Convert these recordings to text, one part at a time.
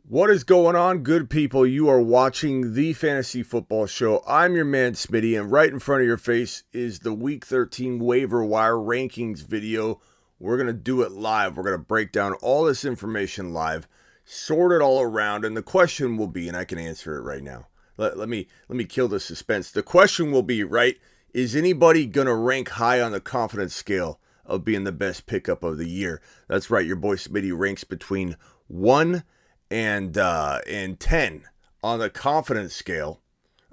What is going on, good people? You are watching the Fantasy Football Show. I'm your man, Smitty, and right in front of your face is the Week 13 Waiver Wire Rankings video. We're going to do it live. We're going to break down all this information live, sort it all around, and the question will be, and I can answer it right now. Let me kill the suspense. The question will be, right, is anybody going to rank high on the confidence scale of being the best pickup of the year? That's right, your boy Smitty ranks between 1 and 10 on the confidence scale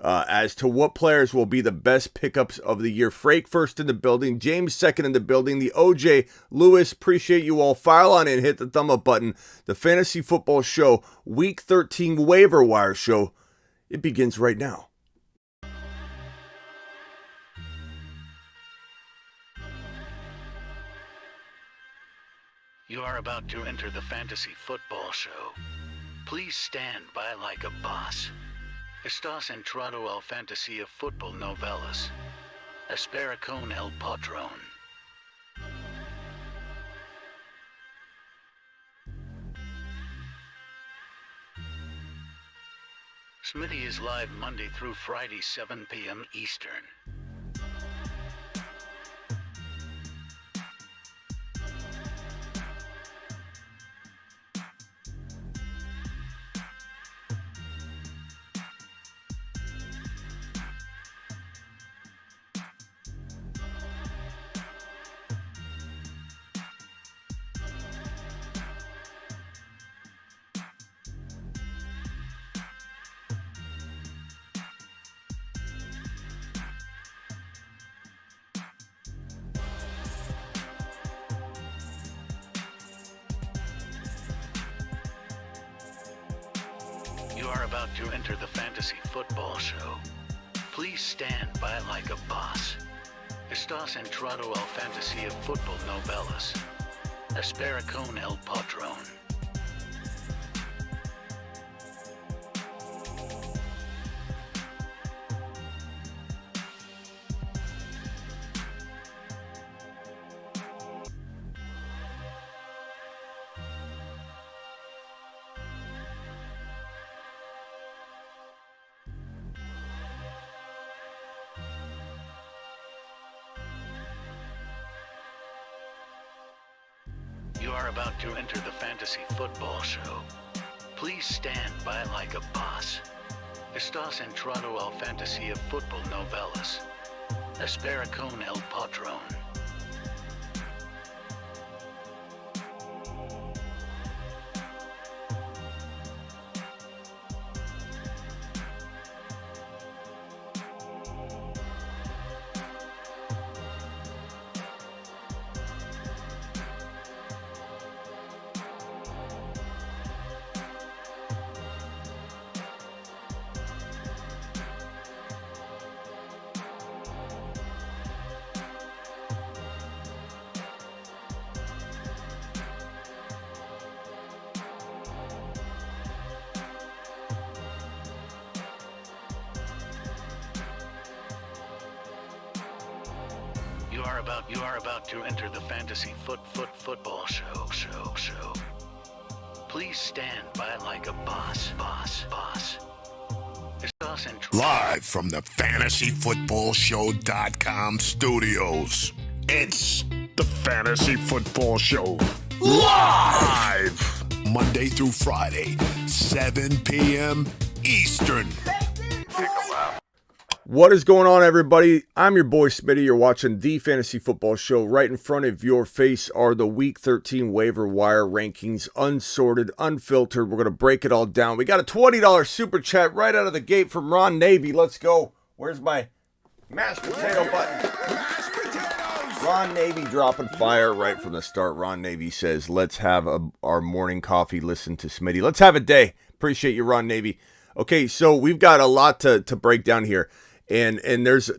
as to what players will be the best pickups of the year. Frake first in the building, James second in the building, the OJ, Lewis, appreciate you all. File on in, hit the thumb up button. The Fantasy Football Show, Week 13 Waiver Wire Show, it begins right now. You are about to enter the Fantasy Football Show. Please stand by like a boss. Estás entrado al fantasía fútbol novelas. Espera con el patrón. Smitty is live Monday through Friday, 7 p.m. Eastern. You are about to enter the Fantasy Football Show. Please stand by like a boss. Estás entrado al fantasía fútbol novelas. Espera con el patrón. You are about to enter the Fantasy Football Show. Please stand by like a boss. Estás entrado al fantasía fútbol novelas. Espera con el patrón. You are about to enter the Fantasy Football Show. Please stand by like a boss. Live from the FantasyFootballShow.com studios. It's the Fantasy Football Show. Live! Monday through Friday, 7 p.m. Eastern. What is going on, everybody? I'm your boy Smitty. You're watching the Fantasy Football Show. Right in front of your face are the Week 13 Waiver Wire Rankings, unsorted, unfiltered. We're going to break it all down. We got a $20 super chat right out of the gate from Ron Navy. Let's go. Where's my mashed potato button? Mashed potatoes! Ron Navy dropping fire right from the start. Ron Navy says, let's have our morning coffee, listen to Smitty. Let's have a day. Appreciate you, Ron Navy. Okay, so we've got a lot to break down here. And there's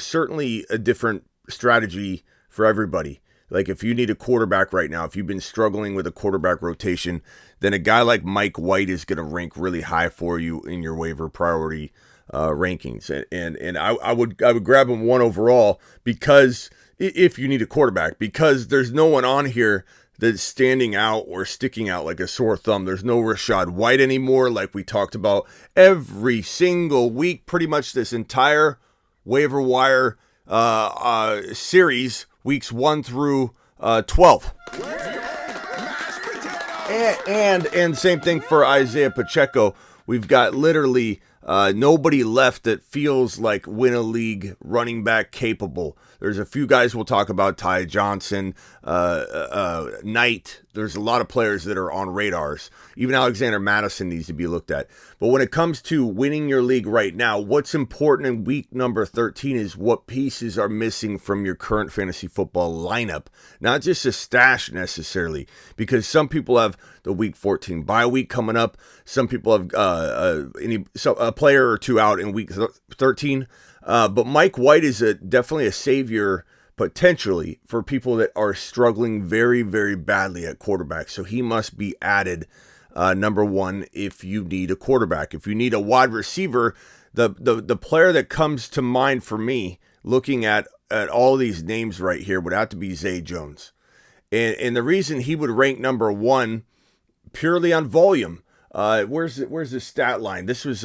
certainly a different strategy for everybody. Like if you need a quarterback right now, if you've been struggling with a quarterback rotation, then a guy like Mike White is going to rank really high for you in your waiver priority rankings. And I would grab him 1 overall because if you need a quarterback, because there's no one on here that's standing out or sticking out like a sore thumb. There's no Rashad White anymore, like we talked about every single week, pretty much this entire waiver wire series, weeks 1 through 12. And same thing for Isaiah Pacheco. We've got literally nobody left that feels like win a league running back capable. There's a few guys we'll talk about, Ty Johnson, Knight. There's a lot of players that are on radars. Even Alexander Madison needs to be looked at. But when it comes to winning your league right now, what's important in week number 13 is what pieces are missing from your current fantasy football lineup. Not just a stash necessarily, because some people have the week 14 bye week coming up. Some people have a player or two out in week 13. But Mike White is definitely a savior potentially for people that are struggling very, very badly at quarterback. So he must be added, number one, if you need a quarterback. If you need a wide receiver, the player that comes to mind for me, looking at all these names right here, would have to be Zay Jones. And the reason he would rank number one purely on volume. Where's the stat line? This was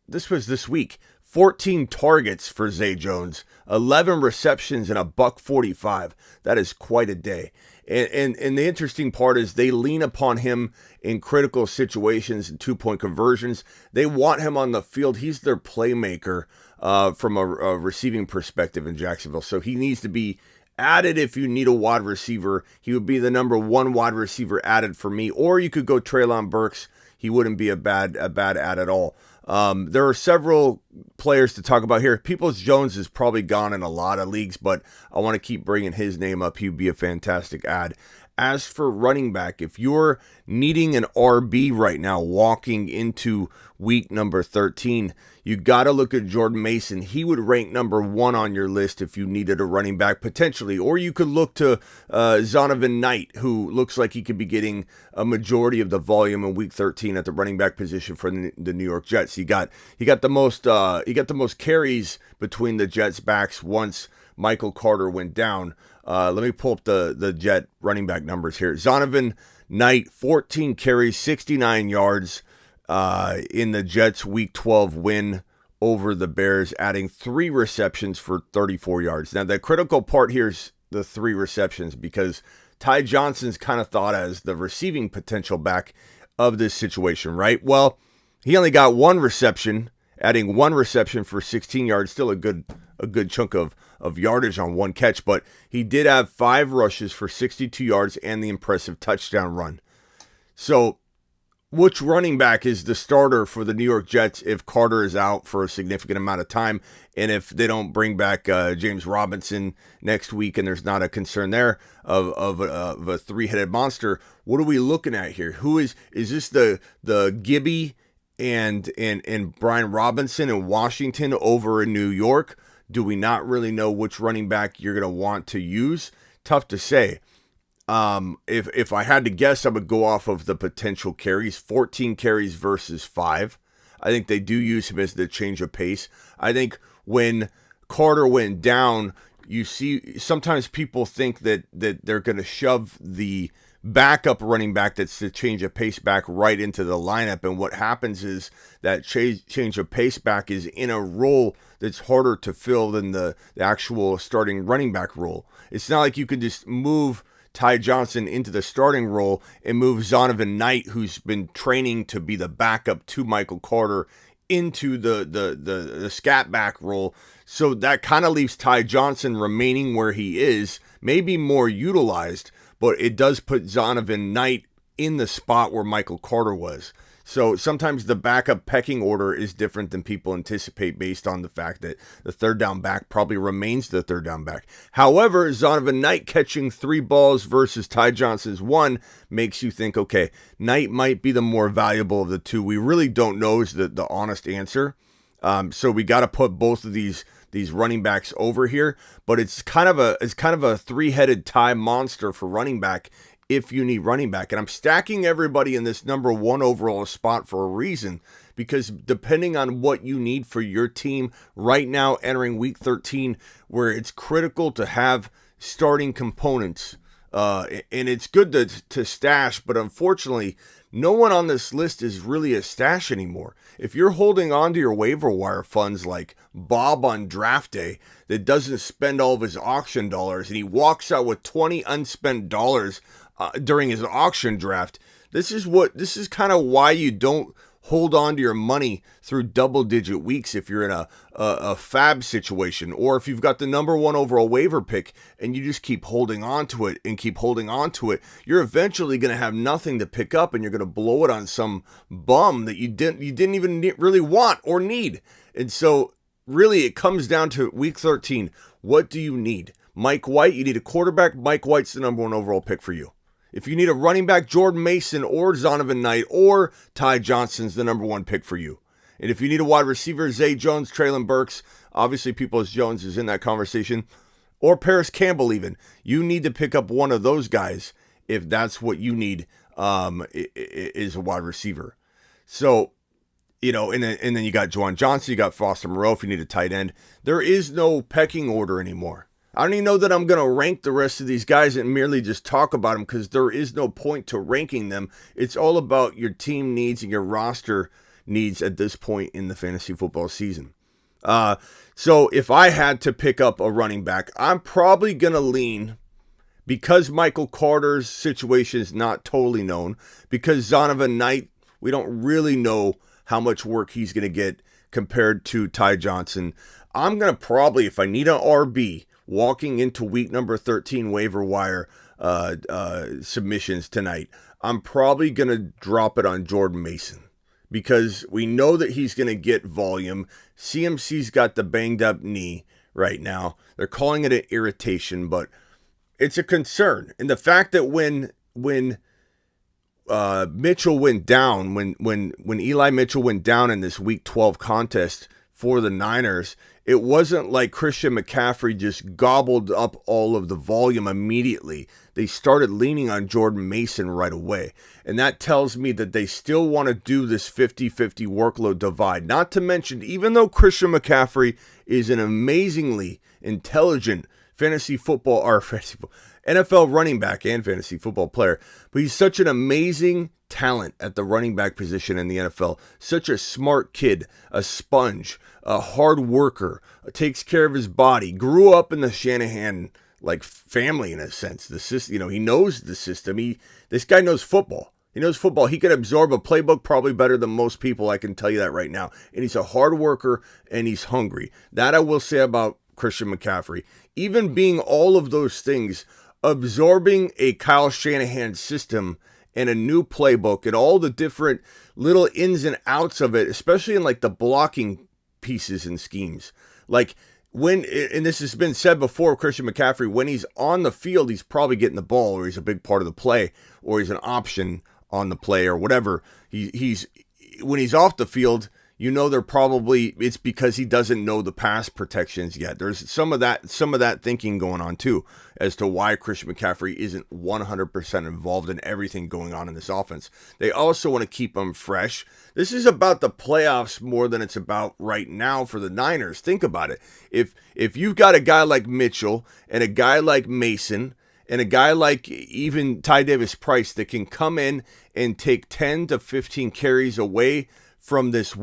this week. 14 targets for Zay Jones, 11 receptions, and $145. That is quite a day. And the interesting part is they lean upon him in critical situations and 2-point conversions. They want him on the field. He's their playmaker from a receiving perspective in Jacksonville. So he needs to be added if you need a wide receiver. He would be the number one wide receiver added for me. Or you could go Treylon Burks. He wouldn't be a bad add at all. There are several players to talk about here. Peoples-Jones is probably gone in a lot of leagues, but I want to keep bringing his name up. He would be a fantastic add. As for running back, if you're needing an RB right now walking into week number 13, you got to look at Jordan Mason. He would rank number one on your list if you needed a running back potentially. Or you could look to Zonovan Knight, who looks like he could be getting a majority of the volume in week 13 at the running back position for the New York Jets. He got the most carries between the Jets backs once Michael Carter went down. Let me pull up the Jet running back numbers here. Zonovan Knight, 14 carries, 69 yards in the Jets' Week 12 win over the Bears, adding 3 receptions for 34 yards. Now, the critical part here is the 3 receptions, because Ty Johnson's kind of thought as the receiving potential back of this situation, right? Well, he only got 1 reception, adding 1 reception for 16 yards, still a good chunk of yardage on 1 catch, but he did have 5 rushes for 62 yards and the impressive touchdown run. So which running back is the starter for the New York Jets if Carter is out for a significant amount of time, and if they don't bring back James Robinson next week and there's not a concern there of a 3-headed monster? What are we looking at here? Who is this the Gibby and Brian Robinson in Washington over in New York? Do we not really know which running back you're going to want to use? Tough to say. If I had to guess, I would go off of the potential carries. 14 carries versus 5. I think they do use him as the change of pace. I think when Carter went down, you see sometimes people think that they're going to shove the backup running back that's the change of pace back right into the lineup, and what happens is that change of pace back is in a role that's harder to fill than the actual starting running back role. It's not like you can just move Ty Johnson into the starting role and move Zonovan Knight, who's been training to be the backup to Michael Carter, into the scat back role. So that kind of leaves Ty Johnson remaining where he is, maybe more utilized, but it does put Zonovan Knight in the spot where Michael Carter was. So sometimes the backup pecking order is different than people anticipate based on the fact that the third down back probably remains the third down back. However, Zonovan Knight catching 3 balls versus Ty Johnson's 1 makes you think, okay, Knight might be the more valuable of the two. We really don't know is the honest answer. So we got to put both of these running backs over here, but it's kind of a 3-headed Ty monster for running back if you need running back. And I'm stacking everybody in this number 1 overall spot for a reason, because depending on what you need for your team right now entering week 13, where it's critical to have starting components and it's good to stash, but unfortunately, no one on this list is really a stash anymore. If you're holding on to your waiver wire funds like Bob on draft day that doesn't spend all of his auction dollars and he walks out with 20 unspent dollars during his auction draft, this is kind of why you don't hold on to your money through double-digit weeks if you're in a fab situation, or if you've got the number one overall waiver pick and you just keep holding on to it and keep holding on to it, you're eventually going to have nothing to pick up and you're going to blow it on some bum that you didn't even really want or need. And so really it comes down to week 13. What do you need? Mike White, you need a quarterback. Mike White's the number one overall pick for you. If you need a running back, Jordan Mason or Zonovan Knight or Ty Johnson's the number one pick for you. And if you need a wide receiver, Zay Jones, Traylon Burks, obviously Peoples-Jones is in that conversation, or Paris Campbell even. You need to pick up one of those guys if that's what you need is a wide receiver. So, and then you got Juwan Johnson, you got Foster Moreau if you need a tight end. There is no pecking order anymore. I don't even know that I'm going to rank the rest of these guys and merely just talk about them because there is no point to ranking them. It's all about your team needs and your roster needs at this point in the fantasy football season. So if I had to pick up a running back, I'm probably going to lean, because Michael Carter's situation is not totally known, because Zonovan Knight, we don't really know how much work he's going to get compared to Ty Johnson. I'm going to probably, if I need an RB, walking into week number 13 waiver wire submissions tonight, I'm probably going to drop it on Jordan Mason because we know that he's going to get volume. CMC's got the banged up knee right now. They're calling it an irritation, but it's a concern. And the fact that when Mitchell went down, when Eli Mitchell went down in this week 12 contest for the Niners, it wasn't like Christian McCaffrey just gobbled up all of the volume immediately. They started leaning on Jordan Mason right away. And that tells me that they still want to do this 50-50 workload divide. Not to mention, even though Christian McCaffrey is an amazingly intelligent NFL running back and fantasy football player, but he's such an amazing talent at the running back position in the NFL. Such a smart kid, a sponge, a hard worker, takes care of his body, grew up in the Shanahan family in a sense. The system, he knows the system. This guy knows football. He knows football. He can absorb a playbook probably better than most people. I can tell you that right now. And he's a hard worker and he's hungry. That I will say about Christian McCaffrey. Even being all of those things, absorbing a Kyle Shanahan system and a new playbook and all the different little ins and outs of it, especially in the blocking pieces and schemes. And this has been said before, Christian McCaffrey, when he's on the field, he's probably getting the ball, or he's a big part of the play, or he's an option on the play, or whatever. When he's off the field, it's because he doesn't know the pass protections yet. There's some of that thinking going on too, as to why Christian McCaffrey isn't 100% involved in everything going on in this offense. They also want to keep him fresh. This is about the playoffs more than it's about right now for the Niners. Think about it. If you've got a guy like Mitchell and a guy like Mason and a guy like even Ty Davis Price that can come in and take 10 to 15 carries away from this,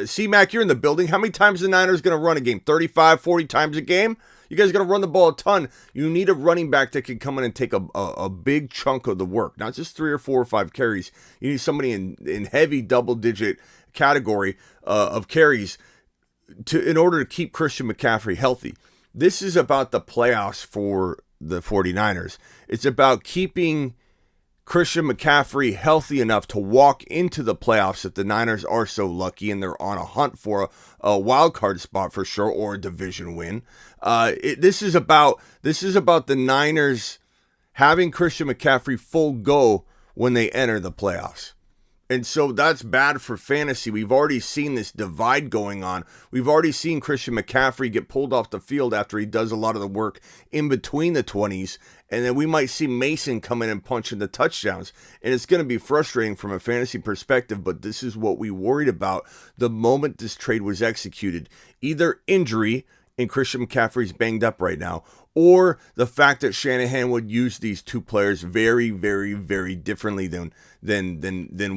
C-Mac, you're in the building. How many times the Niners going to run a game? 35, 40 times a game? You guys going to run the ball a ton. You need a running back that can come in and take a big chunk of the work, not just 3 or 4 or 5 carries. You need somebody in heavy double-digit category of carries in order to keep Christian McCaffrey healthy. This is about the playoffs for the 49ers. It's about keeping Christian McCaffrey healthy enough to walk into the playoffs if the Niners are so lucky and they're on a hunt for a wild card spot for sure, or a division win. This is about the Niners having Christian McCaffrey full go when they enter the playoffs. And so that's bad for fantasy. We've already seen this divide going on. We've already seen Christian McCaffrey get pulled off the field after he does a lot of the work in between the 20s. And then we might see Mason come in and punch in the touchdowns. And it's going to be frustrating from a fantasy perspective, but this is what we worried about the moment this trade was executed. Either injury, and Christian McCaffrey's banged up right now, or the fact that Shanahan would use these two players very, very, very differently than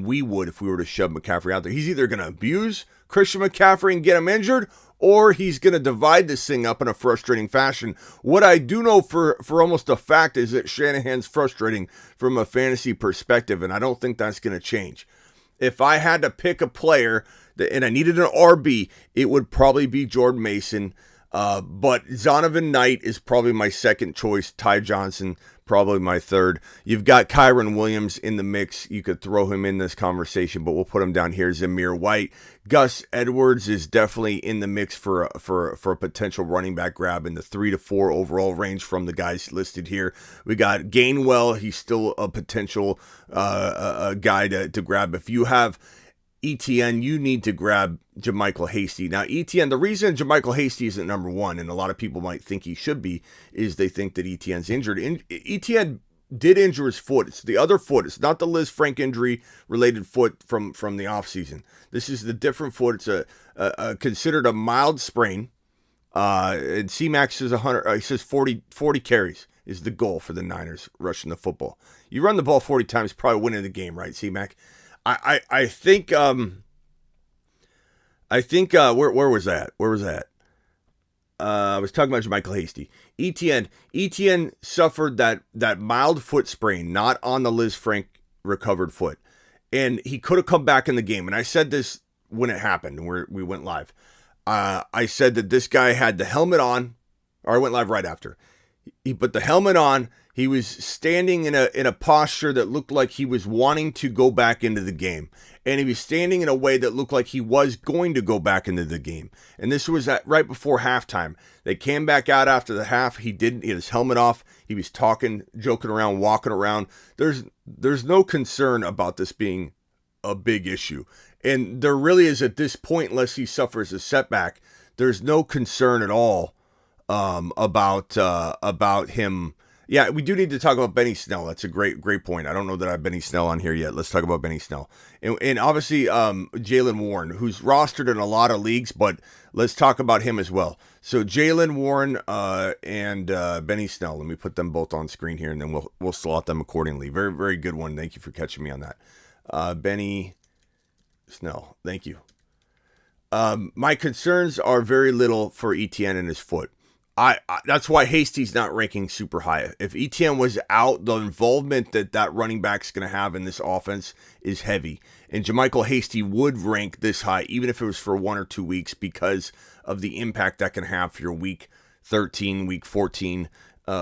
we would if we were to shove McCaffrey out there. He's either going to abuse Christian McCaffrey and get him injured, or he's going to divide this thing up in a frustrating fashion. What I do know for almost a fact is that Shanahan's frustrating from a fantasy perspective, and I don't think that's going to change. If I had to pick a player and I needed an RB, it would probably be Jordan Mason. But Zonovan Knight is probably my second choice. Ty Johnson, probably my third. You've got Kyron Williams in the mix. You could throw him in this conversation, but we'll put him down here. Zamir White. Gus Edwards is definitely in the mix for a potential running back grab in the 3 to 4 overall range from the guys listed here. We got Gainwell. He's still a potential a guy to grab. If you have ETN, you need to grab JaMychal Hasty. Now, ETN, the reason JaMychal Hasty isn't number one, and a lot of people might think he should be, is they think that ETN's injured. ETN did injure his foot. It's the other foot. It's not the Liz Frank injury-related foot from the offseason. This is the different foot. It's a considered a mild sprain. And C-Max says 100. He says 40 carries is the goal for the Niners rushing the football. You run the ball 40 times, probably winning the game, right, C-Mac? I think where was that? I was talking about JaMychal Hasty. ETN suffered that mild foot sprain, not on the Liz Frank recovered foot. And he could have come back in the game. And I said this when it happened, and we went live. I said that this guy had the helmet on, or I went live right after. He put the helmet on. He was standing in a posture that looked like he was wanting to go back into the game. And he was standing in a way that looked like he was going to go back into the game. And this was right before halftime. They came back out after the half. He didn't. He had his helmet off. He was talking, joking around, walking around. There's no concern about this being a big issue. And there really is at this point, unless he suffers a setback, there's no concern at all about him. Yeah, we do need to talk about Benny Snell. That's a great point. I don't know that I have Benny Snell on here yet. Let's talk about Benny Snell. And obviously, Jaylen Warren, who's rostered in a lot of leagues, but let's talk about him as well. So Jaylen Warren and Benny Snell. Let me put them both on screen here, and then we'll slot them accordingly. Very, very good one. Thank you for catching me on that. Benny Snell. Thank you. My concerns are very little for ETN and his foot. That's why Hasty's not ranking super high. If ETN was out, the involvement that running back's going to have in this offense is heavy. And JaMychal Hasty would rank this high, even if it was for 1 or 2 weeks, because of the impact that can have for your week 13, week 14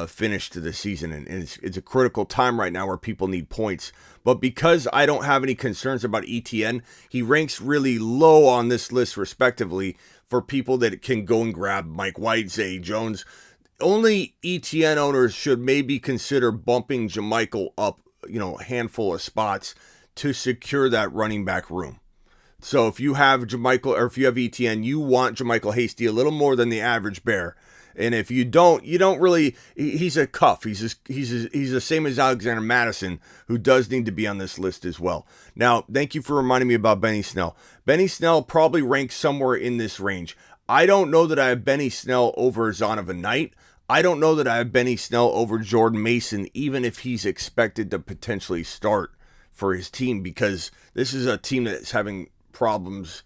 finish to the season. And it's a critical time right now where people need points. But because I don't have any concerns about ETN, he ranks really low on this list, respectively, for people that can go and grab Mike White, Zay Jones. Only ETN owners should maybe consider bumping JaMychal up, a handful of spots to secure that running back room. So if you have JaMychal, or if you have ETN, you want JaMychal Hasty a little more than the average bear. And if you don't really. He's a cuff. He's the same as Alexander Madison, who does need to be on this list as well. Now, thank you for reminding me about Benny Snell. Benny Snell probably ranks somewhere in this range. I don't know that I have Benny Snell over Zonovan Knight. I don't know that I have Benny Snell over Jordan Mason, even if he's expected to potentially start for his team, because this is a team that's having problems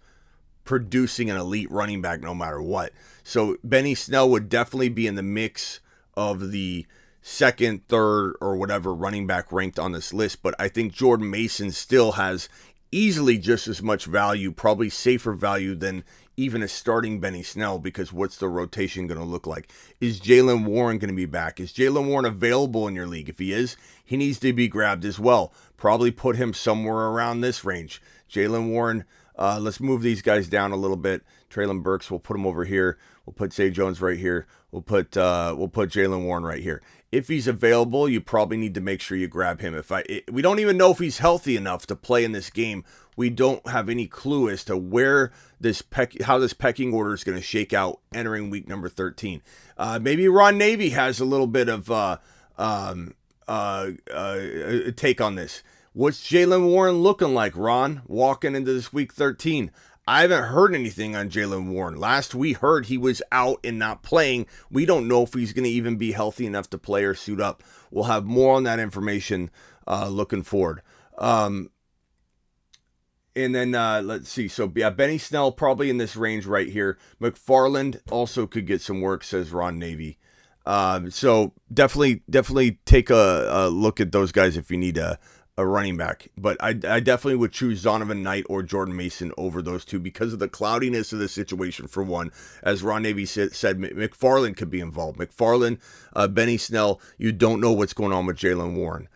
producing an elite running back no matter what. So Benny Snell would definitely be in the mix of the second, third, or whatever running back ranked on this list. But I think Jordan Mason still has easily just as much value, probably safer value than even a starting Benny Snell, because what's the rotation going to look like? Is Jaylen Warren going to be back? Is Jaylen Warren available in your league? If he is, he needs to be grabbed as well. Probably put him somewhere around this range. Jaylen Warren, let's move these guys down a little bit. Traylon Burks, we'll put him over here. We'll put Zay Jones right here. We'll put Jaylen Warren right here. If he's available, you probably need to make sure you grab him. We don't even know if he's healthy enough to play in this game. We don't have any clue as to how this pecking order is going to shake out entering week number 13. Maybe Ron Navy has a little bit of a take on this. What's Jaylen Warren looking like, Ron, walking into this week 13? I haven't heard anything on Jaylen Warren. Last we heard, he was out and not playing. We don't know if he's going to even be healthy enough to play or suit up. We'll have more on that information looking forward. And then let's see. So yeah, Benny Snell probably in this range right here. McFarland also could get some work, says Ron Navy. So definitely take a look at those guys if you need a running back. But I definitely would choose Zonovan Knight or Jordan Mason over those two because of the cloudiness of the situation. For one, as Ron Navy said, McFarland could be involved. McFarland, Benny Snell, you don't know what's going on with Jaylen Warren.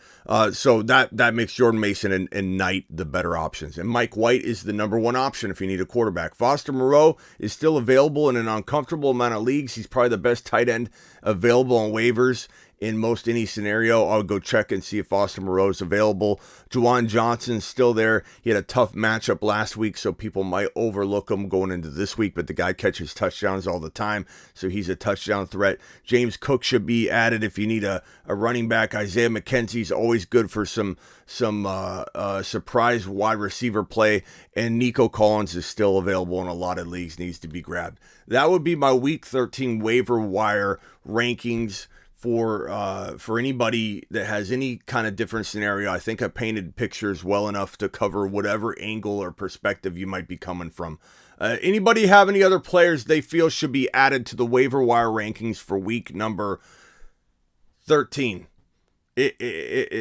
So that makes Jordan Mason and Knight the better options. And Mike White is the number one option if you need a quarterback. Foster Moreau is still available in an uncomfortable amount of leagues. He's probably the best tight end available on waivers in most any scenario. I'll go check and see if Foster Moreau is available. Juwan Johnson's still there. He had a tough matchup last week, so people might overlook him going into this week, but the guy catches touchdowns all the time, so he's a touchdown threat. James Cook should be added if you need a running back. Isaiah McKenzie's always good for some surprise wide receiver play, and Nico Collins is still available in a lot of leagues, needs to be grabbed. That would be my Week 13 waiver wire rankings for anybody that has any kind of different scenario. I think I painted pictures well enough to cover whatever angle or perspective you might be coming from. Anybody have any other players they feel should be added to the waiver wire rankings for week number 13?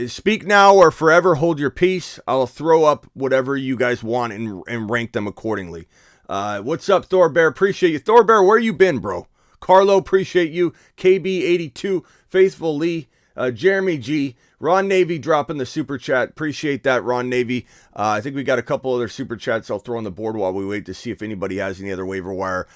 Speak now or forever hold your peace. I'll throw up whatever you guys want and rank them accordingly. What's up, Thor Bear? Appreciate you. Thor Bear, where you been, bro? Carlo, appreciate you. KB82, Faithful Lee, Jeremy G, Ron Navy dropping the super chat. Appreciate that, Ron Navy. I think we got a couple other super chats I'll throw on the board while we wait to see if anybody has any other waiver wire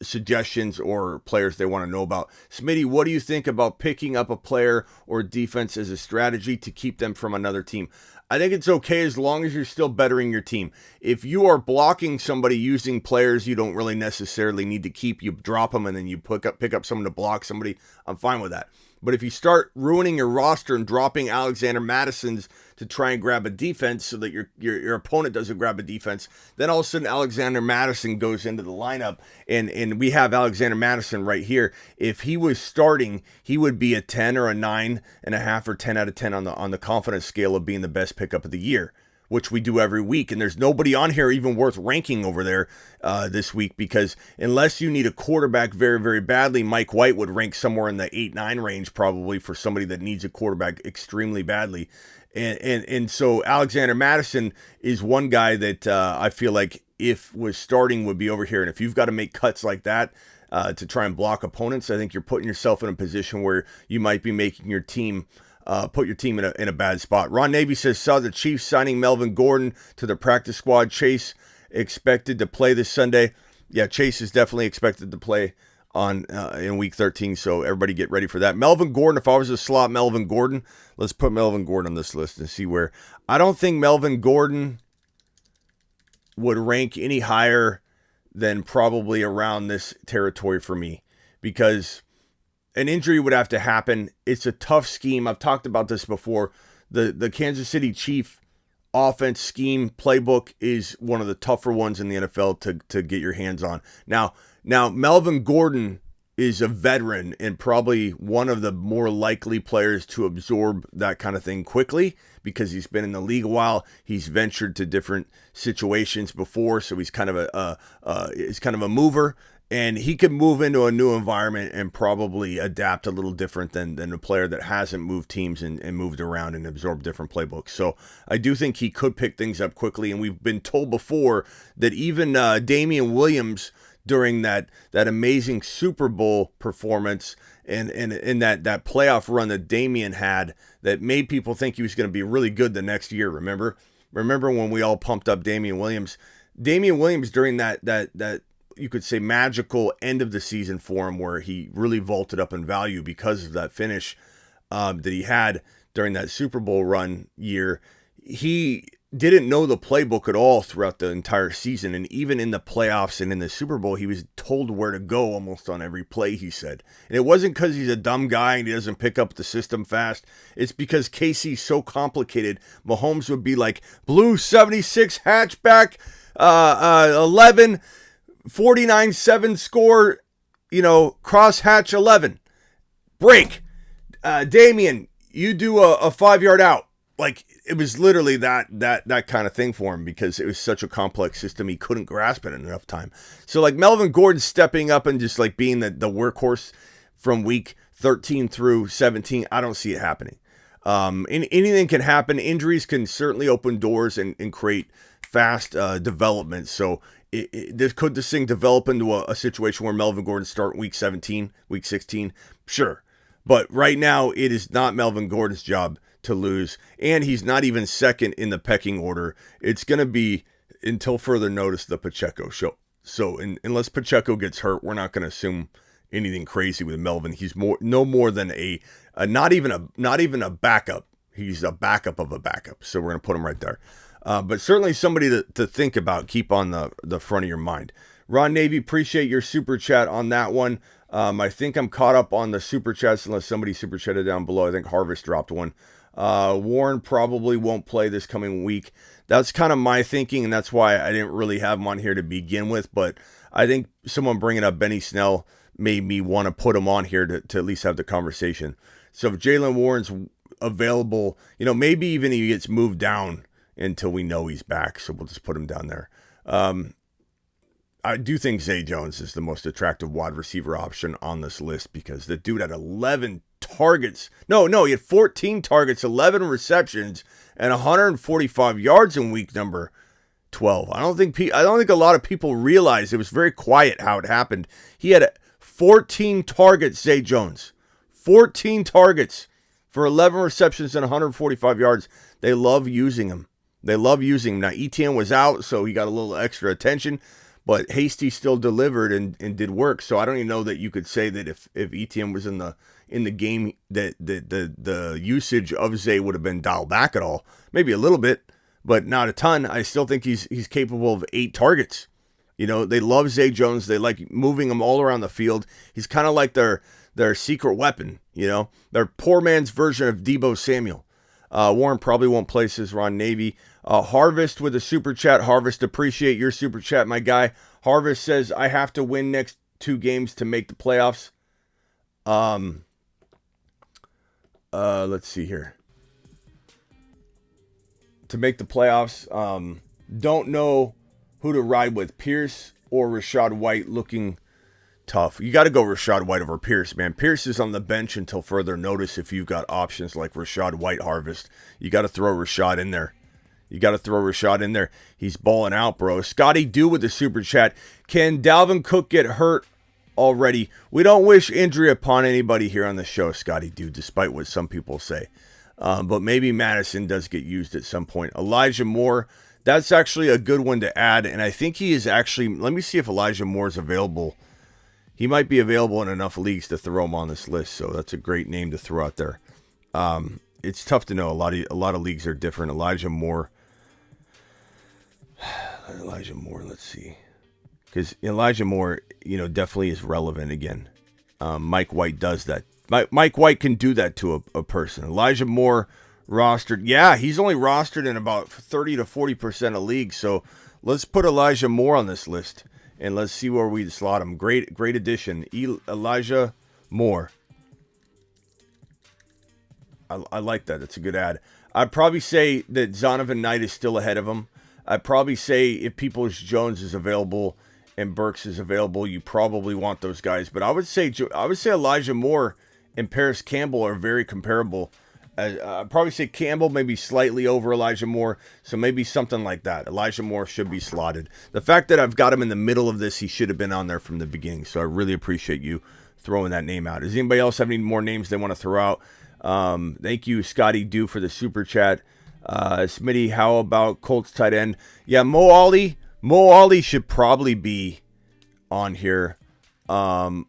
suggestions or players they want to know about. Smitty, what do you think about picking up a player or defense as a strategy to keep them from another team? I think it's okay as long as you're still bettering your team. If you are blocking somebody using players you don't really necessarily need to keep, you drop them and then you pick up someone to block somebody, I'm fine with that. But if you start ruining your roster and dropping Alexander Madison's to try and grab a defense so that your opponent doesn't grab a defense, then all of a sudden Alexander Madison goes into the lineup, and we have Alexander Madison right here. If he was starting, he would be a 10 or a 9.5 or 10 out of 10 on the confidence scale of being the best pickup of the year, which we do every week. And there's nobody on here even worth ranking over there this week, because unless you need a quarterback very, very badly, Mike White would rank somewhere in the 8-9 range probably for somebody that needs a quarterback extremely badly. And so Alexander Madison is one guy that I feel like if was starting would be over here. And if you've got to make cuts like that to try and block opponents, I think you're putting yourself in a position where you might be making your team put your team in a bad spot. Ron Navy says, saw the Chiefs signing Melvin Gordon to the practice squad. Chase expected to play this Sunday. Yeah, Chase is definitely expected to play on in week 13, so everybody get ready for that. Melvin Gordon, if I was to slot Melvin Gordon, let's put Melvin Gordon on this list and see where. I don't think Melvin Gordon would rank any higher than probably around this territory for me, because an injury would have to happen. It's a tough scheme. I've talked about this before. The Kansas City Chief offense scheme playbook is one of the tougher ones in the NFL to get your hands on. Now Melvin Gordon is a veteran and probably one of the more likely players to absorb that kind of thing quickly because he's been in the league a while. He's ventured to different situations before, so he's kind of a mover. And he could move into a new environment and probably adapt a little different than a player that hasn't moved teams and moved around and absorbed different playbooks. So I do think he could pick things up quickly. And we've been told before that even Damian Williams, during that amazing Super Bowl performance and that playoff run that Damian had that made people think he was going to be really good the next year. Remember when we all pumped up Damian Williams? Damian Williams during that you could say magical end of the season for him, where he really vaulted up in value because of that finish that he had during that Super Bowl run year. He didn't know the playbook at all throughout the entire season, and even in the playoffs and in the Super Bowl, he was told where to go almost on every play, he said. And it wasn't because he's a dumb guy and he doesn't pick up the system fast. It's because KC's so complicated. Mahomes would be like, blue 76 hatchback, 11, 49-7 score, crosshatch 11. Break. Damian, you do a 5-yard out. Like, it was literally that kind of thing for him because it was such a complex system. He couldn't grasp it in enough time. So, like, Melvin Gordon stepping up and just, like, being the workhorse from week 13 through 17, I don't see it happening. Anything can happen. Injuries can certainly open doors and create fast development. So, could this thing develop into a situation where Melvin Gordon start week 17, week 16? Sure. But right now, it is not Melvin Gordon's job to lose, and he's not even second in the pecking order. It's going to be, until further notice, the Pacheco show. So unless Pacheco gets hurt, we're not going to assume anything crazy with Melvin. He's no more than not even a backup. He's a backup of a backup. So we're going to put him right there. But certainly somebody to think about, keep on the front of your mind. Ron Navy, appreciate your super chat on that one. I think I'm caught up on the super chats unless somebody super chatted down below. I think Harvest dropped one. Warren probably won't play this coming week. That's kind of my thinking, and that's why I didn't really have him on here to begin with. But I think someone bringing up Benny Snell made me want to put him on here to at least have the conversation. So if Jaylen Warren's available, maybe even he gets moved down until we know he's back. So we'll just put him down there. I do think Zay Jones is the most attractive wide receiver option on this list because the dude had 11 targets. No, he had 14 targets, 11 receptions, and 145 yards in week number 12. I don't think a lot of people realize it was very quiet how it happened. He had 14 targets, Zay Jones. 14 targets for 11 receptions and 145 yards. They love using him. Now, Etienne was out, so he got a little extra attention. But Hasty still delivered and did work. So I don't even know that you could say that if Etienne was in the game that the usage of Zay would have been dialed back at all. Maybe a little bit, but not a ton. I still think he's capable of 8 targets. They love Zay Jones. They like moving him all around the field. He's kind of like their secret weapon. Their poor man's version of Deebo Samuel. Warren probably won't play, says Ron Navy. Harvest with a super chat. Harvest, appreciate your super chat, my guy. Harvest says, I have to win next 2 games to make the playoffs. Let's see here. To make the playoffs, don't know who to ride with, Pierce or Rachaad White, looking tough. You got to go Rachaad White over Pierce, man. Pierce is on the bench until further notice. If you've got options like Rachaad White, Harvest, you got to throw Rachaad in there. He's balling out, bro. Scotty Do with the super chat. Can Dalvin Cook get hurt already? We don't wish injury upon anybody here on the show, Scotty Do, despite what some people say. But maybe Madison does get used at some point. Elijah Moore, that's actually a good one to add. And I think he is actually, let me see if Elijah Moore is available. He might be available in enough leagues to throw him on this list. So that's a great name to throw out there. It's tough to know. A lot of leagues are different. Elijah Moore, let's see. Because Elijah Moore, definitely is relevant again. Mike White does that. Mike White can do that to a person. Elijah Moore rostered. Yeah, he's only rostered in about 30 to 40% of leagues. So let's put Elijah Moore on this list. And let's see where we slot him. Great addition. Elijah Moore. I like that. That's a good ad. I'd probably say that Zonovan Knight is still ahead of him. I'd probably say if Peoples-Jones is available and Burks is available, you probably want those guys. But I would say Elijah Moore and Paris Campbell are very comparable. I'd probably say Campbell maybe slightly over Elijah Moore, so maybe something like that. Elijah Moore should be slotted. The fact that I've got him in the middle of this, he should have been on there from the beginning, so I really appreciate you throwing that name out. Does anybody else have any more names they want to throw out? Thank you, Scotty Do, for the super chat. Smitty, how about Colts tight end? Yeah, Mo Alley should probably be on here. Yeah.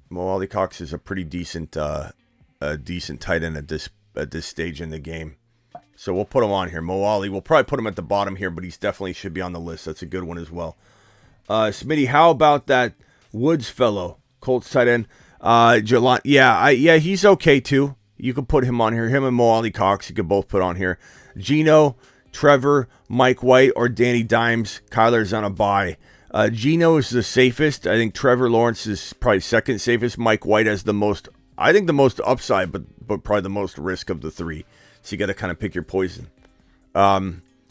Mo Alley Cox is a pretty decent tight end at this stage in the game. So we'll put him on here. Mo Alley, we'll probably put him at the bottom here, but he's definitely should be on the list. That's a good one as well. Smitty, how about that Woods fellow, Colts tight end? Yeah, he's okay too. You could put him on here. Him and Mo Ali Cox, you could both put on here. Geno, Trevor, Mike White, or Danny Dimes. Kyler's on a bye. Geno is the safest. I think Trevor Lawrence is probably second safest. Mike White has the most, I think the most upside, but probably the most risk of the three. So you got to kind of pick your poison.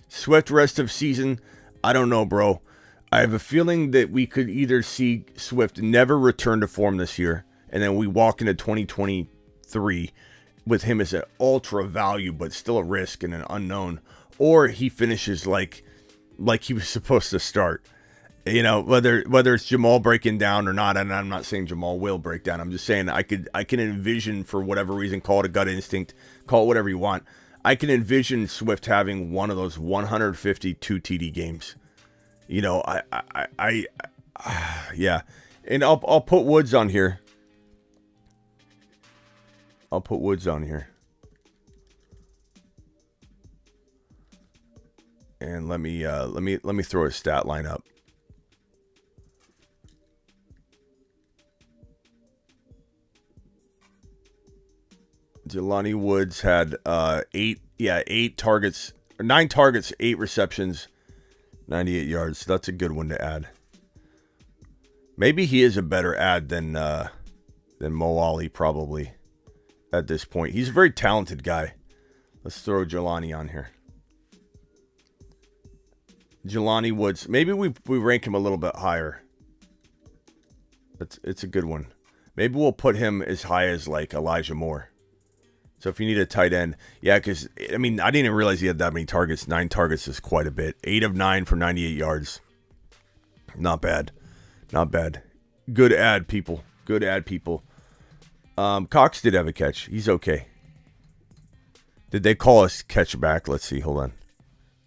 Swift rest of season, I don't know, bro. I have a feeling that we could either see Swift never return to form this year, and then we walk into 2023 with him as an ultra value, but still a risk and an unknown, or he finishes like he was supposed to start. You know, whether it's Jamal breaking down or not, and I'm not saying Jamal will break down. I'm just saying I can envision, for whatever reason, call it a gut instinct, call it whatever you want. I can envision Swift having one of those 152 TD games. You know, yeah. And I'll put Woods on here. And let me throw a stat line up. Jelani Woods had 9 targets, 8 receptions, 98 yards. That's a good one to add. Maybe he is a better ad than Mo Ali, probably, at this point. He's a very talented guy. Let's throw Jelani on here. Jelani Woods. Maybe we rank him a little bit higher. It's a good one. Maybe we'll put him as high as like Elijah Moore. So if you need a tight end, yeah, because, I mean, I didn't even realize he had that many targets. 9 targets is quite a bit. 8 of 9 for 98 yards. Not bad. Not bad. Good ad, people. Good ad, people. Cox did have a catch. He's okay. Did they call us catch back? Let's see. Hold on.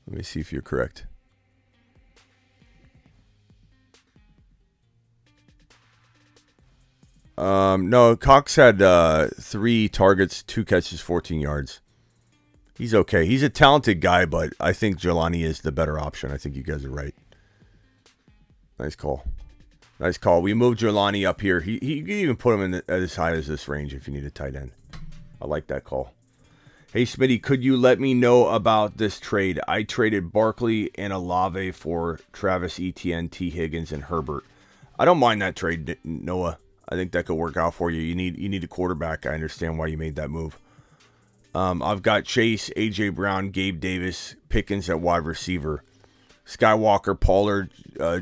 Let me see if you're correct. No, Cox had 3 targets, 2 catches, 14 yards. He's okay. He's a talented guy, but I think Jelani is the better option. I think you guys are right. Nice call. Nice call. We moved Jelani up here. You can even put him in at as high as this range if you need a tight end. I like that call. Hey, Smitty, could you let me know about this trade? I traded Barkley and Olave for Travis Etienne, T. Higgins, and Herbert. I don't mind that trade, Noah. I think that could work out for you. You need a quarterback. I understand why you made that move. I've got Chase, A.J. Brown, Gabe Davis, Pickens at wide receiver, Skywalker, Pollard,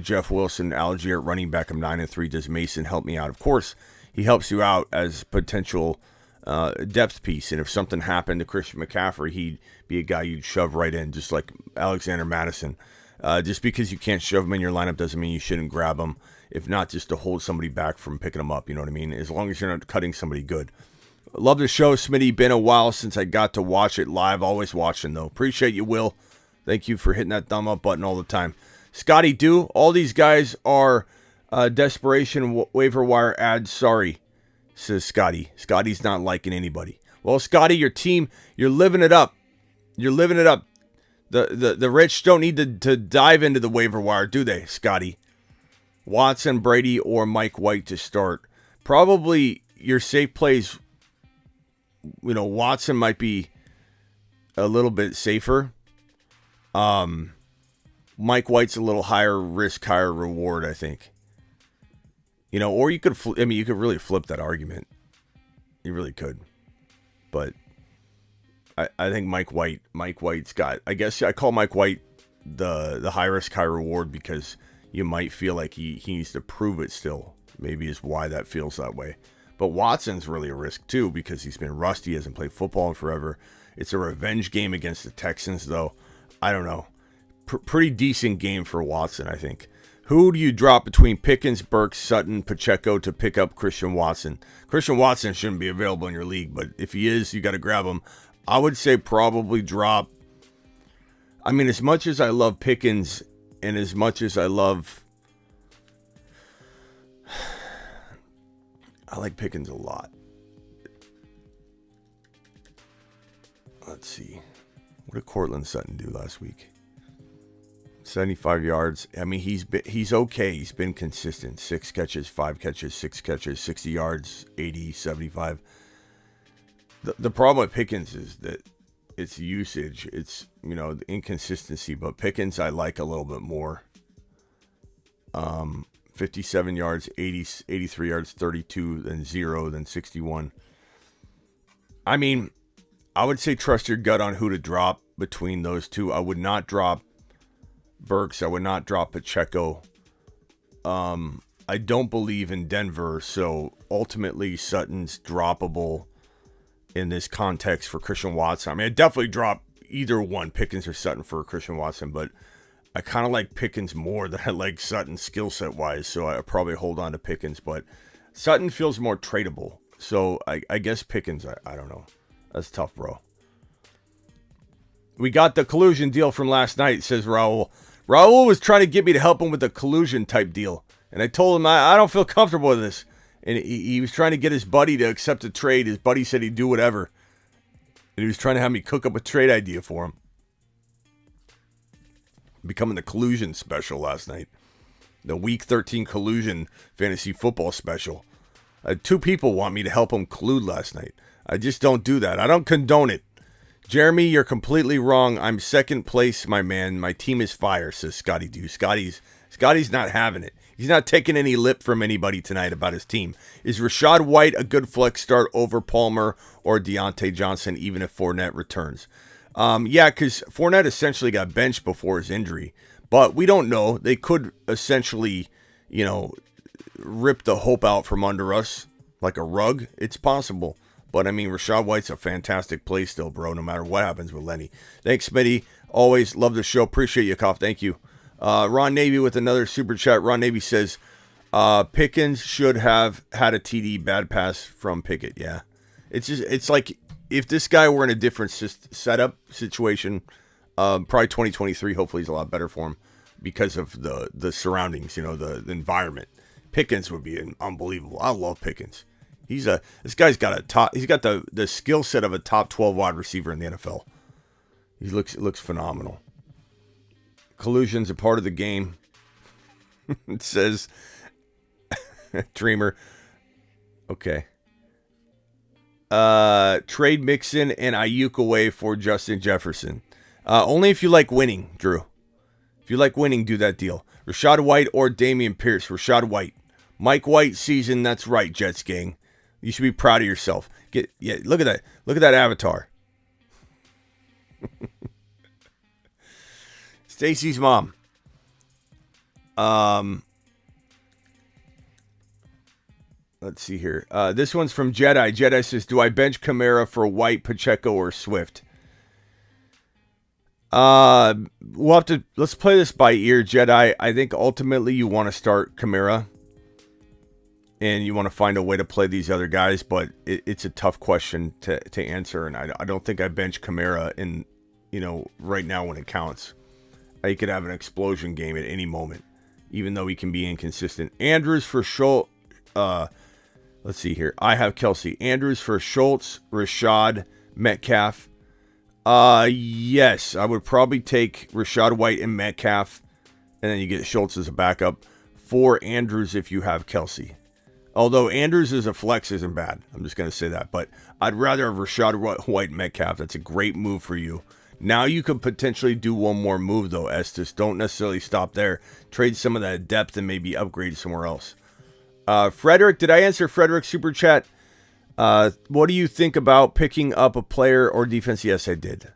Jeff Wilson, Algier at running back. I'm 9-3. Does Mason help me out? Of course, he helps you out as potential depth piece. And if something happened to Christian McCaffrey, he'd be a guy you'd shove right in, just like Alexander Madison. Just because you can't shove him in your lineup doesn't mean you shouldn't grab him. If not, just to hold somebody back from picking them up. You know what I mean? As long as you're not cutting somebody good. Love the show, Smitty. Been a while since I got to watch it live. Always watching, though. Appreciate you, Will. Thank you for hitting that thumb up button all the time. Scotty Do. All these guys are desperation waiver wire ads. Sorry, says Scotty. Scotty's not liking anybody. Well, Scotty, your team, you're living it up. You're living it up. The rich don't need to dive into the waiver wire, do they, Scotty? Watson, Brady, or Mike White to start. Probably your safe plays, you know, Watson might be a little bit safer. Mike White's a little higher risk, higher reward, I think. You know, or you could, you could really flip that argument. You really could. But I think Mike White's got, I guess I call Mike White the high risk, high reward because you might feel like he needs to prove it still. Maybe is why that feels that way. But Watson's really a risk too because he's been rusty, hasn't played football in forever. It's a revenge game against the Texans, though. I don't know. Pretty decent game for Watson, I think. Who do you drop between Pickens, Burks, Sutton, Pacheco to pick up Christian Watson? Christian Watson shouldn't be available in your league, but if he is, you got to grab him. I would say probably drop. I mean, as much as I love Pickens and as much as I like Pickens a lot. Let's see. What did Cortland Sutton do last week? 75 yards. I mean, he's okay. He's been consistent. 6 catches, 5 catches, 6 catches, 60 yards, 80, 75. The problem with Pickens is that it's usage. It's, the inconsistency. But Pickens I like a little bit more. 57 yards, 83 yards, 32, then 0, then 61. I mean, I would say trust your gut on who to drop between those two. I would not drop Burks. I would not drop Pacheco. I don't believe in Denver, so ultimately Sutton's droppable in this context for Christian Watson. I mean, I'd definitely drop either one, Pickens or Sutton, for Christian Watson, but I kind of like Pickens more than I like Sutton skill set wise, so I probably hold on to Pickens, but Sutton feels more tradable, so I guess Pickens, I don't know. That's tough, bro. We got the collusion deal from last night, says Raul. Raul was trying to get me to help him with the collusion type deal. And I told him I don't feel comfortable with this. And he was trying to get his buddy to accept a trade. His buddy said he'd do whatever. And he was trying to have me cook up a trade idea for him. Becoming the collusion special last night. The Week 13 collusion fantasy football special. 2 people want me to help them collude last night. I just don't do that. I don't condone it. Jeremy, you're completely wrong. I'm second place, my man. My team is fire, says Scotty Dew. Scotty's not having it. He's not taking any lip from anybody tonight about his team. Is Rachaad White a good flex start over Palmer or Deontay Johnson, even if Fournette returns? Yeah, because Fournette essentially got benched before his injury. But we don't know. They could essentially, rip the hope out from under us like a rug. It's possible. But, I mean, Rachaad White's a fantastic play still, bro, no matter what happens with Lenny. Thanks, Smitty. Always love the show. Appreciate you, Koff. Thank you. Ron Navy with another super chat. Ron Navy says, Pickens should have had a TD bad pass from Pickett. Yeah. It's like if this guy were in a different setup situation, probably 2023, hopefully he's a lot better for him because of the surroundings, the environment. Pickens would be unbelievable. I love Pickens. This guy's got he's got the skill set of a top 12 wide receiver in the NFL. He looks phenomenal. Collusion's a part of the game. It says Dreamer. Okay. Trade Mixon and Ayuk away for Justin Jefferson. Only if you like winning, Drew. If you like winning, do that deal. Rachaad White or Dameon Pierce. Rachaad White. Mike White season. That's right, Jets gang. You should be proud of yourself. Look at that. Look at that avatar. Stacy's mom. Let's see here. This one's from Jedi. Jedi says, do I bench Kamara for White, Pacheco, or Swift? Let's play this by ear, Jedi. I think ultimately you want to start Kamara. And you want to find a way to play these other guys, but it's a tough question to answer. And I don't think I bench Kamara in, right now when it counts. He could have an explosion game at any moment, even though he can be inconsistent. Andrews for Schultz. Let's see here. I have Kelsey. Andrews for Schultz, Rashad, Metcalf. Yes, I would probably take Rachaad White and Metcalf, and then you get Schultz as a backup for Andrews if you have Kelsey. Although Andrews as a flex isn't bad. I'm just going to say that. But I'd rather have Rachaad White and Metcalf. That's a great move for you. Now you could potentially do one more move, though, Estes. Don't necessarily stop there. Trade some of that depth and maybe upgrade somewhere else. Frederick, did I answer Frederick's super chat? What do you think about picking up a player or defense? Yes, I did.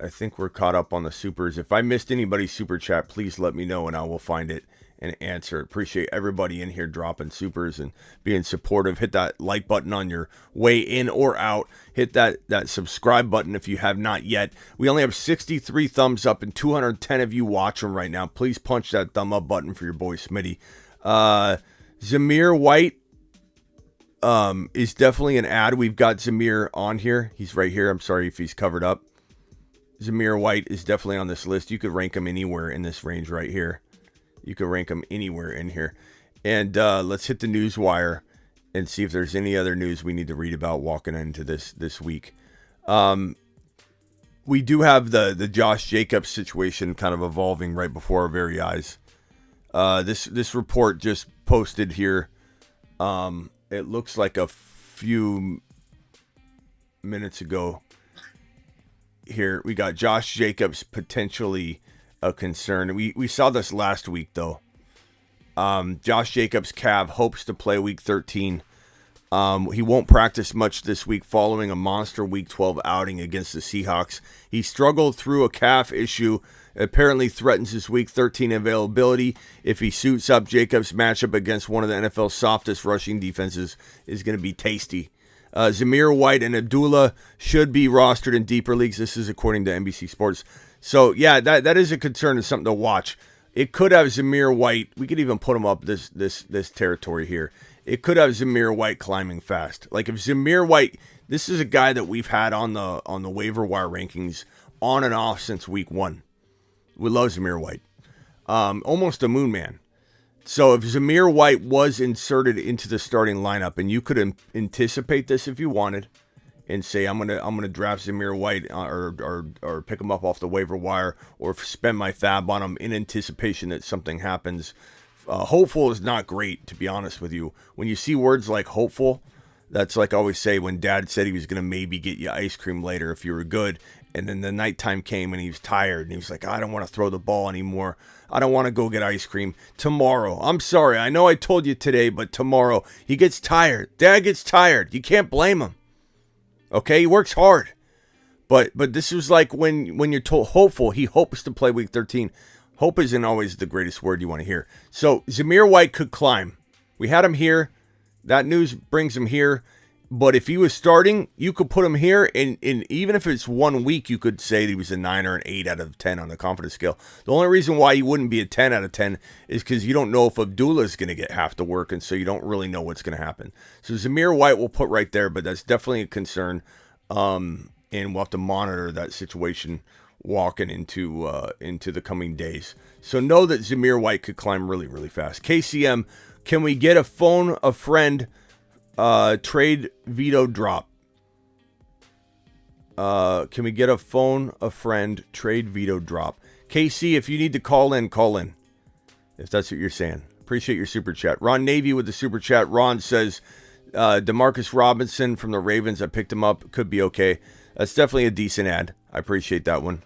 I think we're caught up on the supers. If I missed anybody's super chat, please let me know and I will find it and answer. Appreciate everybody in here dropping supers and being supportive. Hit that like button on your way in or out. Hit that subscribe button if you have not yet. We only have 63 thumbs up and 210 of you watching right now. Please punch that thumb up button for your boy Smitty. Zamir White is definitely an ad. We've got Zamir on here. He's right here. I'm sorry if he's covered up. Zamir White is definitely on this list. You could rank him anywhere in this range right here. You can rank them anywhere in here. And let's hit the news wire and see if there's any other news we need to read about walking into this week. We do have the Josh Jacobs situation kind of evolving right before our very eyes. This report just posted here. It looks like a few minutes ago here. We got Josh Jacobs potentially a concern. We saw this last week, though. Josh Jacobs' calf hopes to play Week 13. He won't practice much this week following a monster Week 12 outing against the Seahawks. He struggled through a calf issue, apparently threatens his Week 13 availability. If he suits up, Jacobs' matchup against one of the NFL's softest rushing defenses is going to be tasty. Zamir White and Abdullah should be rostered in deeper leagues. This is according to NBC Sports. So, yeah, that is a concern and something to watch. It could have Zamir White. We could even put him up this territory here. It could have Zamir White climbing fast. Like if Zamir White, this is a guy that we've had on the waiver wire rankings on and off since week 1. We love Zamir White. Almost a moon man. So if Zamir White was inserted into the starting lineup, and you could anticipate this if you wanted, and say I'm gonna draft Zamir White or pick him up off the waiver wire or spend my fab on him in anticipation that something happens. Hopeful is not great, to be honest with you. When you see words like hopeful, that's like I always say when Dad said he was gonna maybe get you ice cream later if you were good, and then the nighttime came and he was tired and he was like, I don't want to throw the ball anymore. I don't want to go get ice cream tomorrow. I'm sorry. I know I told you today, but tomorrow he gets tired. Dad gets tired. You can't blame him. Okay, he works hard. But this was like when you're told hopeful, he hopes to play Week 13. Hope isn't always the greatest word you want to hear. So Zamir White could climb. We had him here. That news brings him here. But if he was starting, you could put him here. And even if it's 1 week, you could say that he was a 9 or an 8 out of 10 on the confidence scale. The only reason why he wouldn't be a 10 out of 10 is because you don't know if Abdullah is going to get half the work. And so you don't really know what's going to happen. So Zamir White will put right there, but that's definitely a concern. And we'll have to monitor that situation walking into the coming days. So know that Zamir White could climb really, really fast. KCM, can we get a phone a friend trade veto drop? Can we get a phone a friend trade veto drop? KC, if you need to call in, if that's what you're saying. Appreciate your super chat. Ron Navy with the super chat. Ron says Demarcus Robinson from the Ravens, I picked him up, could be okay. That's definitely a decent ad. I appreciate that one.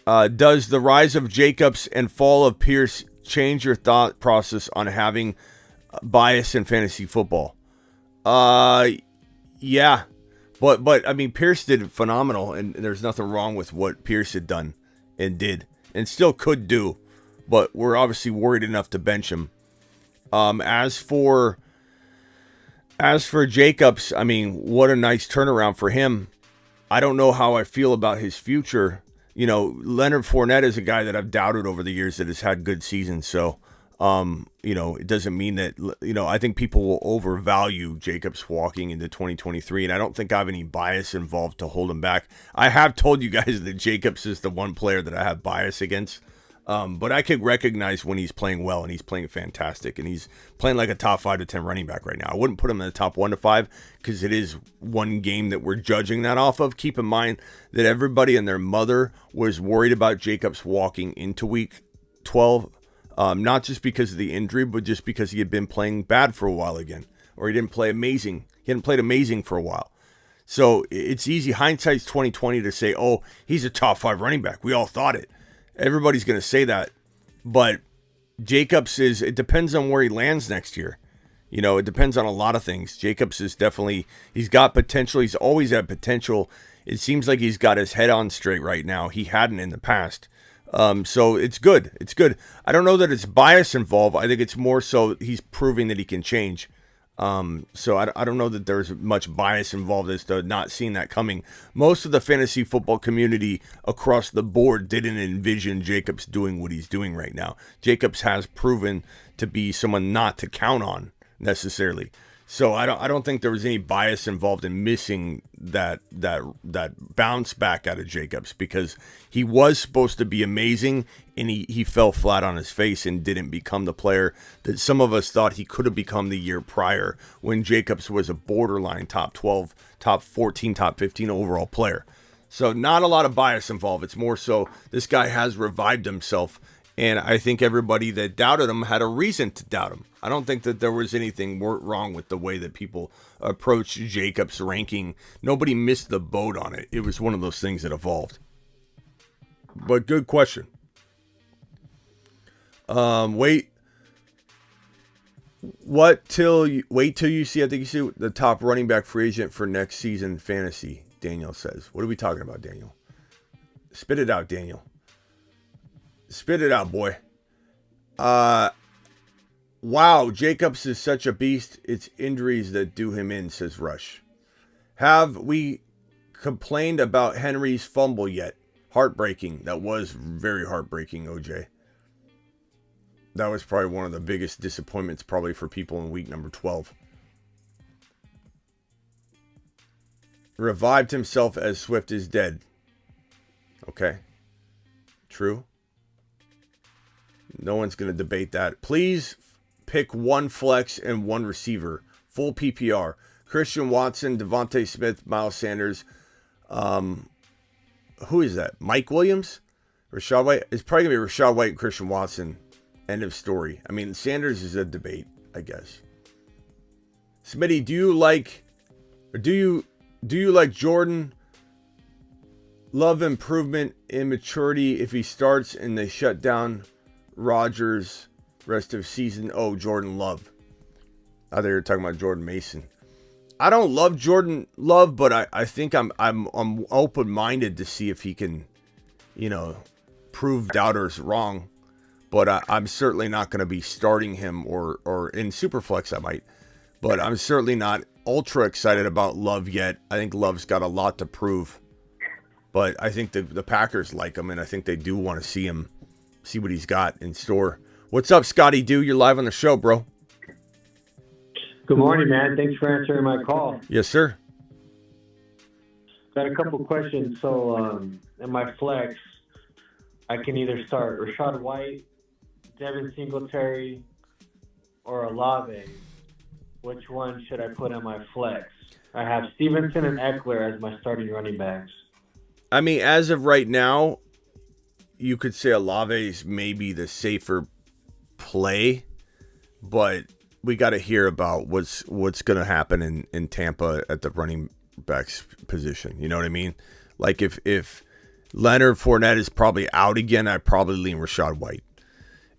Does the rise of Jacobs and fall of Pierce change your thought process on having bias in fantasy football? Yeah. But I mean, Pierce did phenomenal, and there's nothing wrong with what Pierce had done and did and still could do. But we're obviously worried enough to bench him. As for Jacobs, I mean, what a nice turnaround for him. I don't know how I feel about his future. You know, Leonard Fournette is a guy that I've doubted over the years that has had good seasons. So, you know, it doesn't mean that, you know, I think people will overvalue Jacobs walking into 2023. And I don't think I have any bias involved to hold him back. I have told you guys that Jacobs is the one player that I have bias against. But I could recognize when he's playing well, and he's playing fantastic, and he's playing like a top 5 to 10 running back right now. I wouldn't put him in the top 1 to 5 because it is one game that we're judging that off of. Keep in mind that everybody and their mother was worried about Jacobs walking into week 12, not just because of the injury, but just because he had been playing bad for a while again, or he didn't play amazing. He hadn't played amazing for a while. So it's easy. Hindsight's 2020 to say, oh, he's a top 5 running back. We all thought it. Everybody's going to say that, but Jacobs it depends on where he lands next year. You know, it depends on a lot of things. Jacobs is definitely, he's got potential. He's always had potential. It seems like he's got his head on straight right now. He hadn't in the past. So it's good. It's good. I don't know that it's bias involved. I think it's more so he's proving that he can change. So I don't know that there's much bias involved as to not seeing that coming. Most of the fantasy football community across the board didn't envision Jacobs doing what he's doing right now. Jacobs has proven to be someone not to count on necessarily. So I don't think there was any bias involved in missing that bounce back out of Jacobs, because he was supposed to be amazing and he fell flat on his face and didn't become the player that some of us thought he could have become the year prior, when Jacobs was a borderline top 12, top 14, top 15 overall player. So not a lot of bias involved. It's more so this guy has revived himself, And I think everybody that doubted him had a reason to doubt him. I don't think that there was anything wrong with the way that people approached Jacobs' ranking. Nobody missed the boat on it. It was one of those things that evolved. But good question. Wait till you see. I think you see the top running back free agent for next season fantasy. Daniel says. What are we talking about, Daniel? Spit it out, Daniel. Spit it out, boy. Wow, Jacobs is such a beast. It's injuries that do him in, says Rush. Have we complained about Henry's fumble yet? Heartbreaking. That was very heartbreaking, OJ. That was probably one of the biggest disappointments probably for people in week number 12. Revived himself as Swift is dead. Okay. True. No one's going to debate that. Please pick one flex and one receiver. Full PPR. Christian Watson, Devontae Smith, Miles Sanders. Who is that? Mike Williams? Rashad White? It's probably going to be Rashad White and Christian Watson. End of story. I mean, Sanders is a debate, I guess. Smitty, do you like Jordan Love improvement in maturity if he starts and they shut down Rodgers rest of season? Oh, Jordan Love. I thought you were talking about Jordan Mason. I don't love Jordan Love, but I think I'm open-minded to see if he can, prove doubters wrong. But I'm certainly not going to be starting him or in Superflex I might. But I'm certainly not ultra excited about Love yet. I think Love's got a lot to prove. But I think the Packers like him, and I think they do want to see him, see what he's got in store. What's up, Scotty Doo? You're live on the show, bro. Good morning, man. Thanks for answering my call. Yes, sir. Got a couple questions. So, in my flex, I can either start Rashad White, Devin Singletary, or Olave. Which one should I put in my flex? I have Stevenson and Eckler as my starting running backs. I mean, as of right now, you could say Olave's maybe the safer play, but we got to hear about what's going to happen in Tampa at the running backs position. You know what I mean? Like if Leonard Fournette is probably out again, I'd probably lean Rashad White.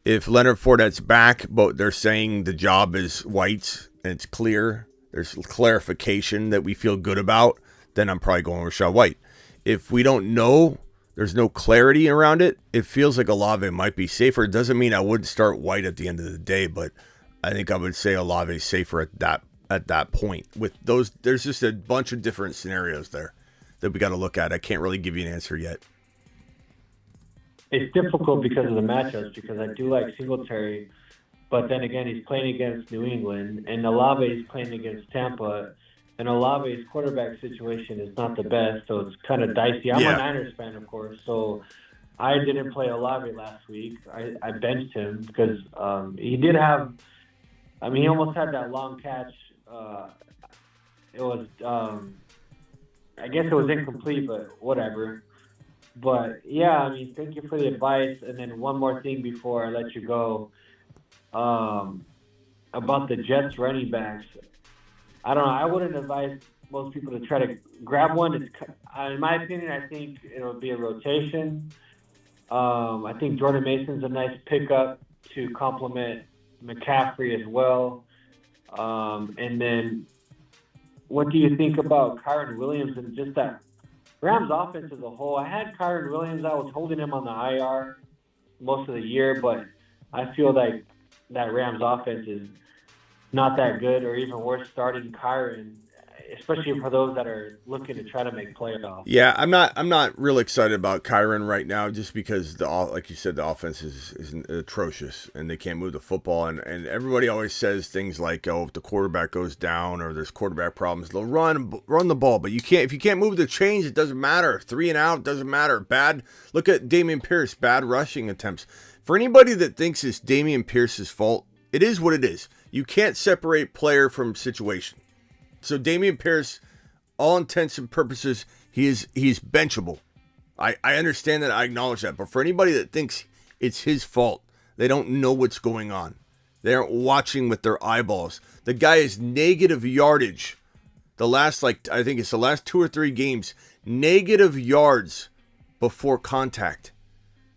If Leonard Fournette's back, but they're saying the job is White's and it's clear, there's clarification that we feel good about, then I'm probably going Rashad White. If we don't know, there's no clarity around it, it feels like Olave might be safer. It doesn't mean I wouldn't start White at the end of the day, but I think I would say Olave is safer at that point. With those, there's just a bunch of different scenarios there that we got to look at. I can't really give you an answer yet. It's difficult because of the matchups, because I do like Singletary, but then again, he's playing against New England, and Olave is playing against Tampa, and Olave's quarterback situation is not the best, so it's kind of dicey. I'm a Niners fan, of course, so I didn't play Olave last week. I benched him because he did have, he almost had that long catch. It was, I guess it was incomplete, but whatever. But, yeah, thank you for the advice. And then one more thing before I let you go. About the Jets running backs. I don't know. I wouldn't advise most people to try to grab one. In my opinion, I think it'll be a rotation. I think Jordan Mason's a nice pickup to complement McCaffrey as well. And then what do you think about Kyren Williams and just that Rams offense as a whole? I had Kyren Williams. I was holding him on the IR most of the year, but I feel like that Rams offense is not that good, or even worse, starting Kyren, especially for those that are looking to try to make playoffs. Yeah, I'm not real excited about Kyren right now, just because like you said, the offense is atrocious and they can't move the football. And everybody always says things like, oh, if the quarterback goes down or there's quarterback problems, they'll run the ball. But if you can't move the chains, it doesn't matter. 3 and out doesn't matter. Bad. Look at Dameon Pierce, bad rushing attempts. For anybody that thinks it's Dameon Pierce's fault, it is what it is. You can't separate player from situation. So Dameon Pierce, all intents and purposes, he's benchable. I understand that. I acknowledge that. But for anybody that thinks It's his fault. They don't know what's going on. They aren't watching with their eyeballs. The guy is negative yardage. I think it's the last 2 or 3 games, negative yards before contact.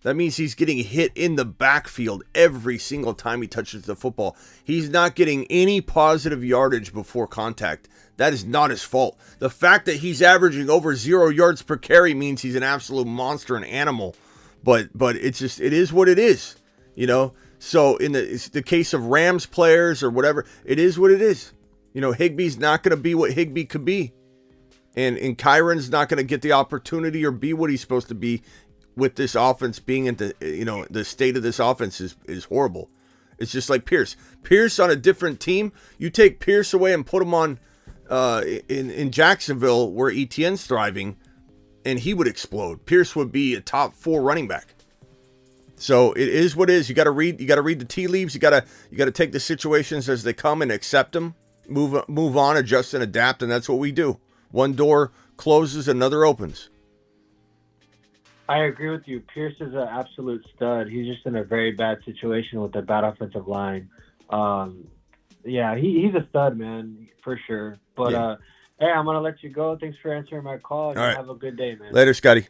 That means he's getting hit in the backfield every single time he touches the football. He's not getting any positive yardage before contact. That is not his fault. The fact that he's averaging over 0 yards per carry means he's an absolute monster, an animal. But it is what it is, you know. So in the case of Rams players or whatever, it is what it is. You know, Higbee's not going to be what Higbee could be. And Kyron's not going to get the opportunity or be what he's supposed to be with this offense being in the state of this offense is horrible. It's just like Pierce. Pierce on a different team, you take Pierce away and put him on in Jacksonville where Etienne's thriving, and he would explode. Pierce would be a top 4 running back. So it is what it is. You got to read the tea leaves. You got to take the situations as they come and accept them. Move on, adjust and adapt, and that's what we do. One door closes, another opens. I agree with you. Pierce is an absolute stud. He's just in a very bad situation with a bad offensive line. Yeah, he's a stud, man, for sure. But, yeah. Hey, I'm going to let you go. Thanks for answering my call. All right. Have a good day, man. Later, Scotty.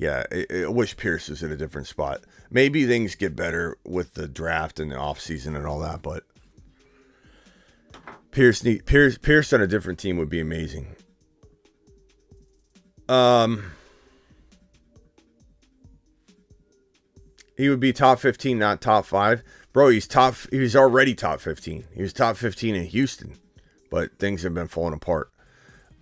Yeah, I wish Pierce was in a different spot. Maybe things get better with the draft and the offseason and all that, but Pierce on a different team would be amazing. He would be top 15, not top 5. Bro, he's already top 15. He was top 15 in Houston, but things have been falling apart.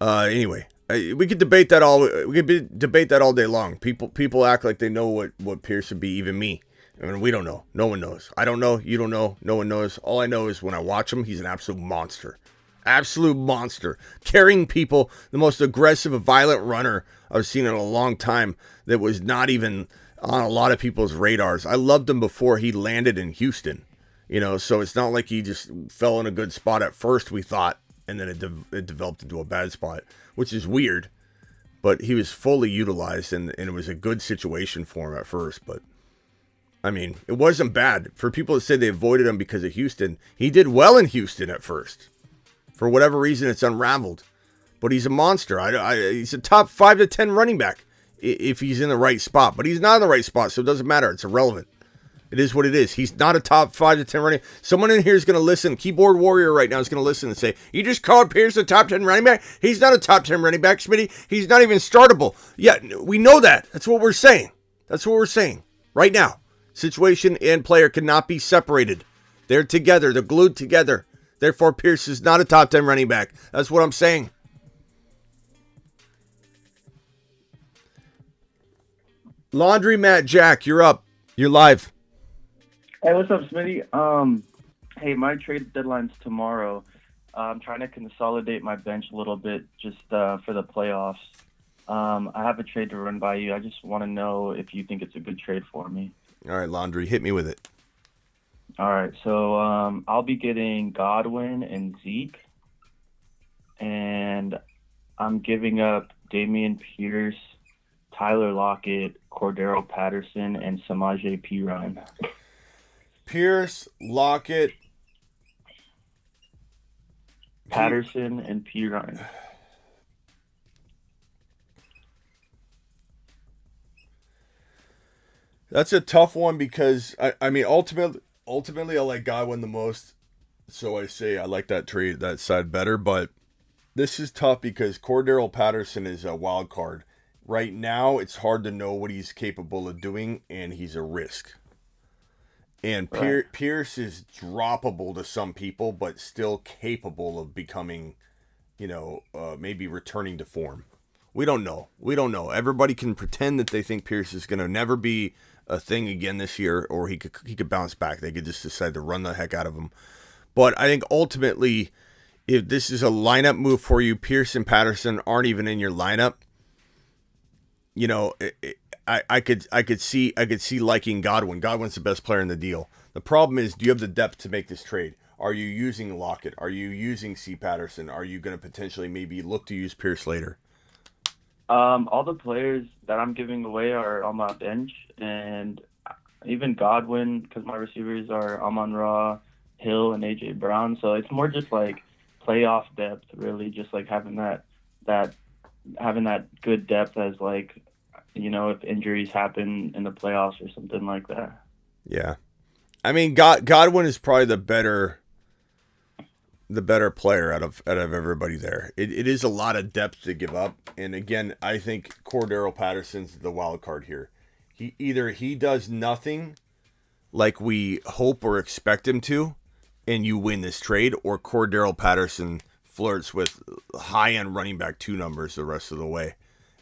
Anyway, we could debate that all day long. People act like they know what Pierce would be, even me. I mean, we don't know. No one knows. I don't know. You don't know. No one knows. All I know is when I watch him, he's an absolute monster. Absolute monster. Carrying people, the most aggressive, violent runner I've seen in a long time that was not even on a lot of people's radars. I loved him before he landed in Houston. You know, so it's not like he just fell in a good spot at first, we thought, and then it developed into a bad spot, which is weird. But he was fully utilized, and it was a good situation for him at first. But, I mean, it wasn't bad. For people to say they avoided him because of Houston, he did well in Houston at first. For whatever reason, it's unraveled. But he's a monster. He's a top 5 to 10 running back if he's in the right spot. But he's not in the right spot, so it doesn't matter. It's irrelevant. It is what it is. He's not a top 5 to 10 running. Someone in here is going to listen. Keyboard warrior right now is going to listen and say, you just called Pierce a top 10 running back? He's not a top 10 running back, Smitty. He's not even startable. Yeah, we know that. That's what we're saying. That's what we're saying right now. Situation and player cannot be separated. They're together. They're glued together. Therefore, Pierce is not a top 10 running back. That's what I'm saying. Laundromat Jack, you're up. You're live. Hey, what's up, Smitty? Hey, my trade deadline's tomorrow. I'm trying to consolidate my bench a little bit just for the playoffs. I have a trade to run by you. I just want to know if you think it's a good trade for me. All right, Laundry, hit me with it. All right, so I'll be getting Godwin and Zeke, and I'm giving up Dameon Pierce, Tyler Lockett, Cordero Patterson, and Samaje Perine. Pierce, Lockett, Patterson, and Perine. That's a tough one because I mean ultimately I like Godwin the most, so I say I like that trade, that side better. But this is tough because Cordero Patterson is a wild card. Right now, it's hard to know what he's capable of doing, and he's a risk. And right. Pierce is droppable to some people, but still capable of becoming, maybe returning to form. We don't know. Everybody can pretend that they think Pierce is going to never be a thing again this year, or he could bounce back. They could just decide to run the heck out of him. But I think ultimately, if this is a lineup move for you, Pierce and Patterson aren't even in your lineup. I could see liking Godwin. Godwin's the best player in the deal. The problem is, do you have the depth to make this trade? Are you using Lockett? Are you using C. Patterson? Are you going to potentially maybe look to use Pierce later? All the players that I'm giving away are on my bench, and even Godwin, because my receivers are Amon-Ra, Hill, and A.J. Brown. So it's more just like playoff depth, really, just like having that good depth as like, if injuries happen in the playoffs or something like that. Yeah. I mean, Godwin is probably the better player out of everybody there. It is a lot of depth to give up. And again, I think Cordero Patterson's the wild card here. He does nothing like we hope or expect him to, and you win this trade, or Cordero Patterson flirts with high-end running back 2 numbers the rest of the way.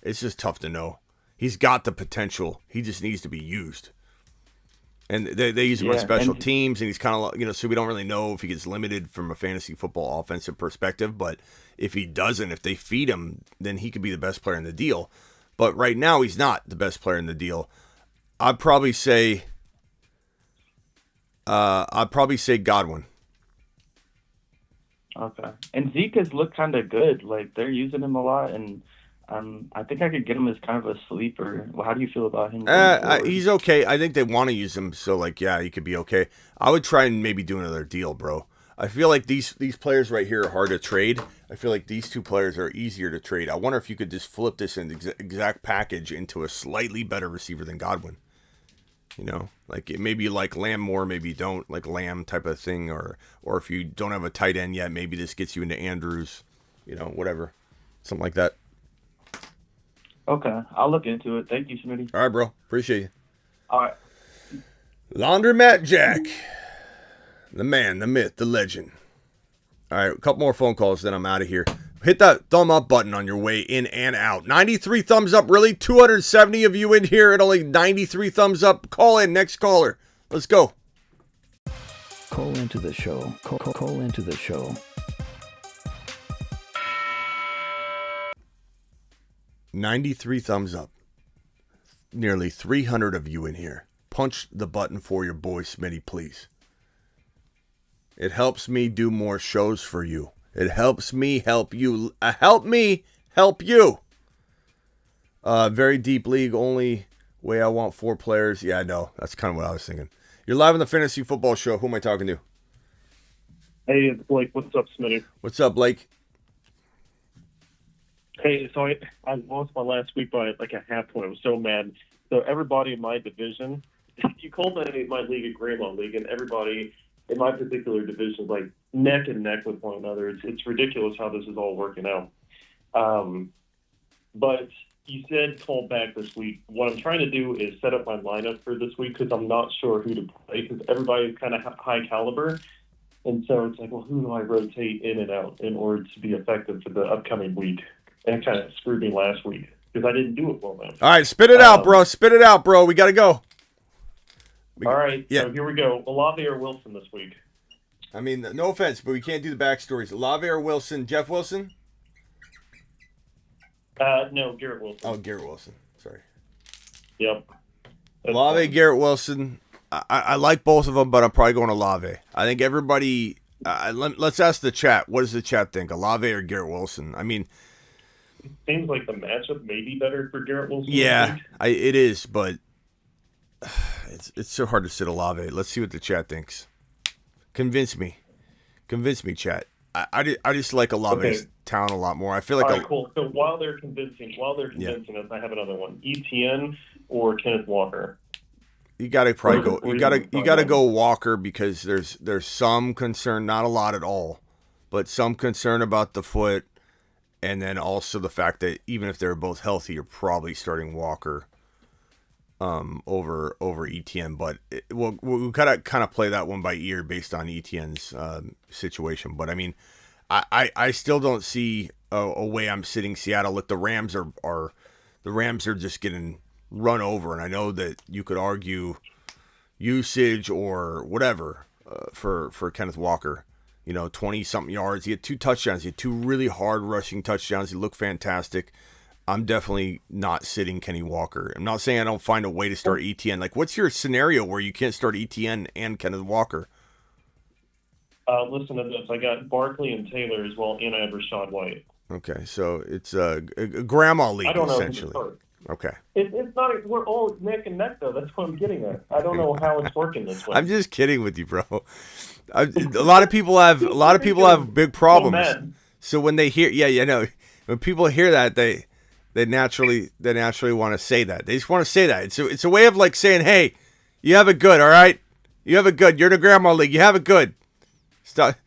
It's just tough to know. He's got the potential. He just needs to be used. And they use him on special teams, and he's kind of, so we don't really know if he gets limited from a fantasy football offensive perspective. But if he doesn't, if they feed him, then he could be the best player in the deal. But right now, he's not the best player in the deal. I'd probably say Godwin. Okay. And Zeke has looked kind of good. Like, they're using him a lot, and I think I could get him as kind of a sleeper. Well, how do you feel about him? He's okay. I think they want to use him, so he could be okay. I would try and maybe do another deal, bro. I feel like these players right here are hard to trade. I feel like these 2 players are easier to trade. I wonder if you could just flip this exact package into a slightly better receiver than Godwin. Like maybe you like Lamb more, maybe you don't, like Lamb type of thing, or if you don't have a tight end yet, maybe this gets you into Andrews, whatever, something like that. Okay, I'll look into it. Thank you, Smitty. All right, bro. Appreciate you. All right. Laundromat Jack. The man, the myth, the legend. All right, a couple more phone calls, then I'm out of here. Hit that thumb up button on your way in and out. 93 thumbs up, really? 270 of you in here and only 93 thumbs up. Call in, next caller. Let's go. Call into the show. Call into the show. 93 thumbs up. Nearly 300 of you in here. Punch the button for your boy Smitty, please. It helps me do more shows for you. It helps me help you. Help me help you. Very deep league. Only way I want 4 players. Yeah, I know. That's kind of what I was thinking. You're live on the Fantasy Football Show. Who am I talking to? Hey, it's Blake. What's up, Smitty? What's up, Blake? Hey, so I lost my last week by like a half point. I was so mad. So everybody in my division, you called my league a Grandma League, and everybody in my particular division is like neck and neck with one another. It's ridiculous how this is all working out. But you said call back this week. What I'm trying to do is set up my lineup for this week because I'm not sure who to play because everybody's kind of high caliber. And so it's like, well, who do I rotate in and out in order to be effective for the upcoming week? And it kind of screwed me last week because I didn't do it well enough. All right, spit it out, bro. Spit it out, bro. We got to go. All right, so here we go. Olave or Wilson this week? I mean, no offense, but we can't do the backstories. Olave or Wilson? Jeff Wilson? No, Garrett Wilson. Oh, Garrett Wilson. Sorry. Yep. Olave, Garrett Wilson. I like both of them, but I'm probably going Olave. I think everybody. Let's ask the chat. What does the chat think? Olave or Garrett Wilson? I mean, seems like the matchup may be better for Garrett Wilson. Yeah, it is, but it's so hard to sit Olave. Let's see what the chat thinks. Convince me, chat. I just like Olave's talent a lot more. I feel like. All right, cool. So while they're convincing us, I have another one: ETN or Kenneth Walker. You got to probably go. You got to go Walker because there's some concern, not a lot at all, but some concern about the foot, and then also the fact that even if they're both healthy, you're probably starting Walker over ETN. But we'll kind of play that one by ear based on ETN's situation. But I mean, I still don't see a way I'm sitting Seattle. Look, the Rams are just getting run over, and I know that you could argue usage or whatever for Kenneth Walker. 20-something yards. He had 2 touchdowns. He had 2 really hard rushing touchdowns. He looked fantastic. I'm definitely not sitting Kenny Walker. I'm not saying I don't find a way to start ETN. Like, what's your scenario where you can't start ETN and Kenneth Walker? Listen to this. I got Barkley and Taylor as well, and I have Rashad White. Okay, so it's a grandma league I don't know. essentially. Okay. It's not. We're all neck and neck though. That's what I'm getting at. I don't know how it's working this way. I'm just kidding with you, bro. A lot of people have big problems. So mad. So when they hear, when people hear that, they naturally want to say that. They just want to say that. It's a way of like saying, hey, you have it good, all right? You have it good. You're in the grandma league. You have it good. Stop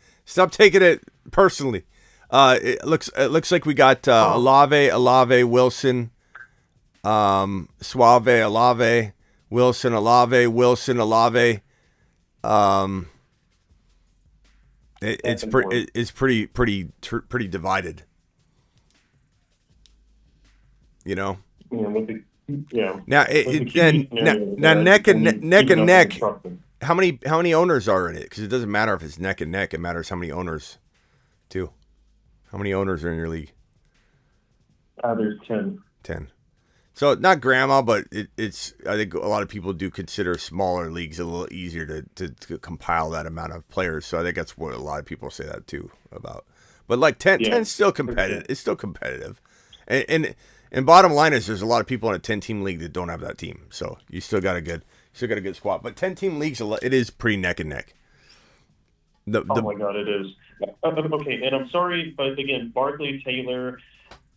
taking it personally. It looks like we got Olave, Wilson, Suave, Olave, Wilson, Olave. It's pretty divided. You know. Yeah. Now neck and neck. How many owners are in it? Because it doesn't matter if it's neck and neck. It matters how many owners, too. How many owners are in your league? There's 10. 10. So not grandma, but it's. I think a lot of people do consider smaller leagues a little easier to compile that amount of players. So I think that's what a lot of people say that too about. But like 10 is still competitive. It's still competitive, and bottom line is there's a lot of people in a 10-team league that don't have that team. So you still got a good squad. But 10-team leagues, it is pretty neck and neck. Oh my God, it is. Okay, and I'm sorry, but again, Barkley, Taylor,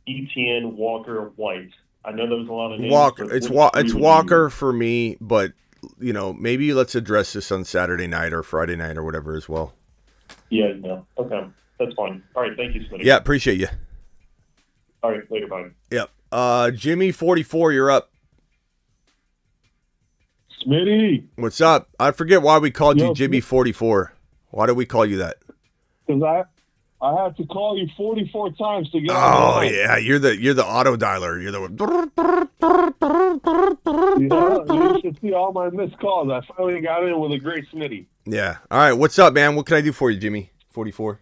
Etienne, Walker, White. I know there was a lot of names. Walker, it's Walker for me, but maybe let's address this on Saturday night or Friday night or whatever as well. Yeah. Okay, that's fine. All right, thank you, Smitty. Yeah, appreciate you. All right, later, bye. Yep. Jimmy 44, you're up. Smitty. What's up? I forget why we called you Jimmy 44. Why did we call you that? Because I had to call you 44 times to get on the line. Yeah, you're the auto dialer. You're the you should see all my missed calls. I finally got in with a great Smitty. Yeah. All right, what's up, man? What can I do for you, Jimmy 44?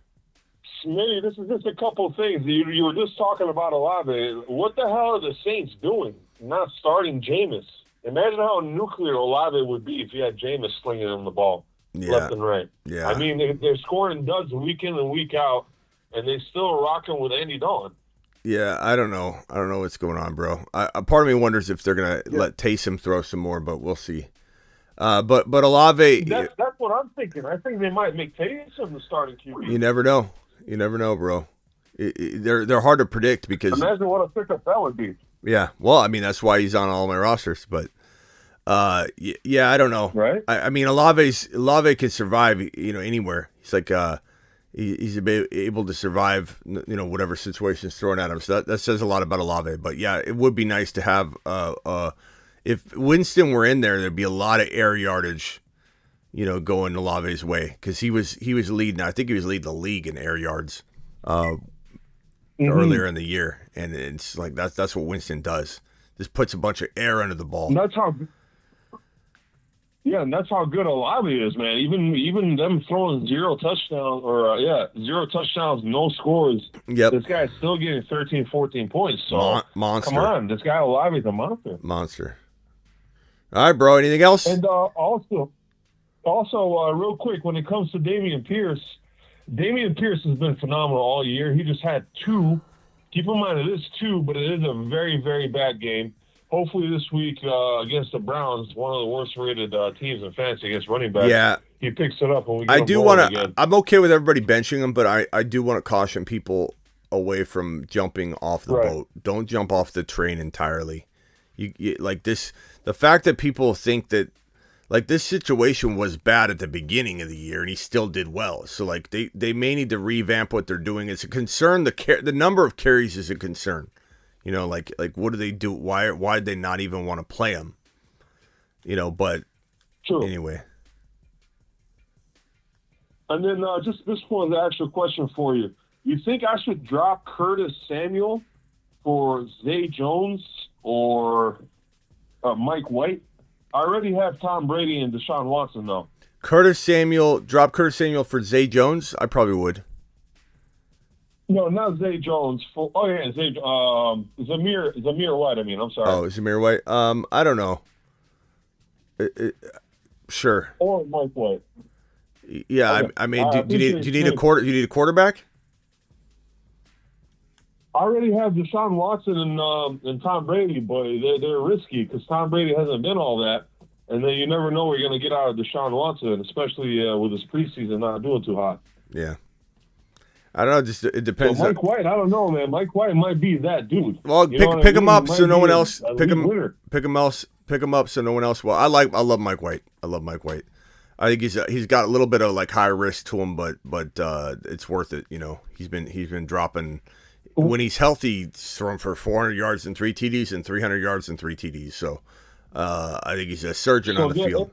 Smitty, this is just a couple of things. You were just talking about Olave. What the hell are the Saints doing not starting Jameis? Imagine how nuclear Olave would be if you had Jameis slinging him the ball left and right. Yeah. I mean, they're scoring duds week in and week out, and they still rocking with Andy Dalton. Yeah, I don't know. I don't know what's going on, bro. Part of me wonders if they're gonna let Taysom throw some more, but we'll see. But Olave. That's what I'm thinking. I think they might make Taysom the starting QB. You never know. You never know, bro. They're hard to predict because. Imagine what a pickup that would be. Yeah, well, I mean that's why he's on all my rosters, but yeah, I don't know. Right? I mean Olave can survive, anywhere. He's like he's able to survive, whatever situation's thrown at him. So that says a lot about Olave. But yeah, it would be nice to have if Winston were in there, there'd be a lot of air yardage, going Olave's way because he was leading. I think he was leading the league in air yards. Earlier in the year, and it's like that's what Winston does. Just puts a bunch of air under the ball. And that's how good Olave is, man. Even them throwing zero touchdowns, no scores. Yep. This guy's still getting 13, 14 points. So monster. Come on, this guy Olave's a monster. Monster. All right, bro. Anything else? And also, real quick, when it comes to Dameon Pierce has been phenomenal all year. He just had 2. Keep in mind, it is 2, but it is a very, very bad game. Hopefully this week against the Browns, one of the worst-rated teams in fantasy against running backs, he picks it up when we get again. I'm okay with everybody benching him, but I do want to caution people away from jumping off the boat. Don't jump off the train entirely. You like this. The fact that people think that like this situation was bad at the beginning of the year and he still did well. So like they may need to revamp what they're doing. It's a concern. The number of carries is a concern. Like what do they do? Why did they not even want to play him? But True. Anyway. And then just this one, the actual question for you. You think I should drop Curtis Samuel for Zay Jones or Mike White? I already have Tom Brady and Deshaun Watson, though. Drop Curtis Samuel for Zay Jones? I probably would. No, not Zay Jones. Zamir White, I'm sorry. Oh, Zamir White? I don't know. Sure. Or Mike White. Yeah, okay. I mean, do you need a quarterback? I already have Deshaun Watson and Tom Brady, but they're risky because Tom Brady hasn't been all that. And then you never know what you're going to get out of Deshaun Watson, especially with his preseason not doing too hot. Yeah. I don't know. Just it depends. So Mike White, I don't know, man. Mike White might be that dude. Well, pick him up so no one else pick him up so no one else. Well, I love Mike White. I love Mike White. I think he's got a little bit of like high risk to him, but it's worth it. You know, he's been dropping when he's healthy. He's throwing for 400 yards and 3 TDs and 300 yards and 3 TDs. So I think he's a surgeon on the field.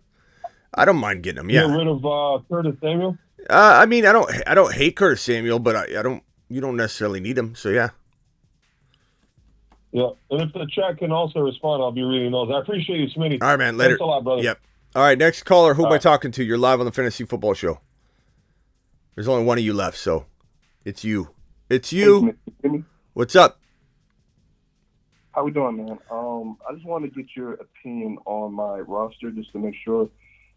I don't mind getting him. Yeah, get rid of Curtis Samuel. I mean, I don't hate Curtis Samuel, but you don't necessarily need him. So yeah. Yeah, and if the chat can also respond, I'll be reading those. I appreciate you, Smitty. All right, man. Later. Thanks a lot, brother. Yep. All right, next caller. Who am I talking to? You're live on the Fantasy Football Show. There's only one of you left, so it's you. It's you. What's up? How we doing, man? I just want to get your opinion on my roster just to make sure.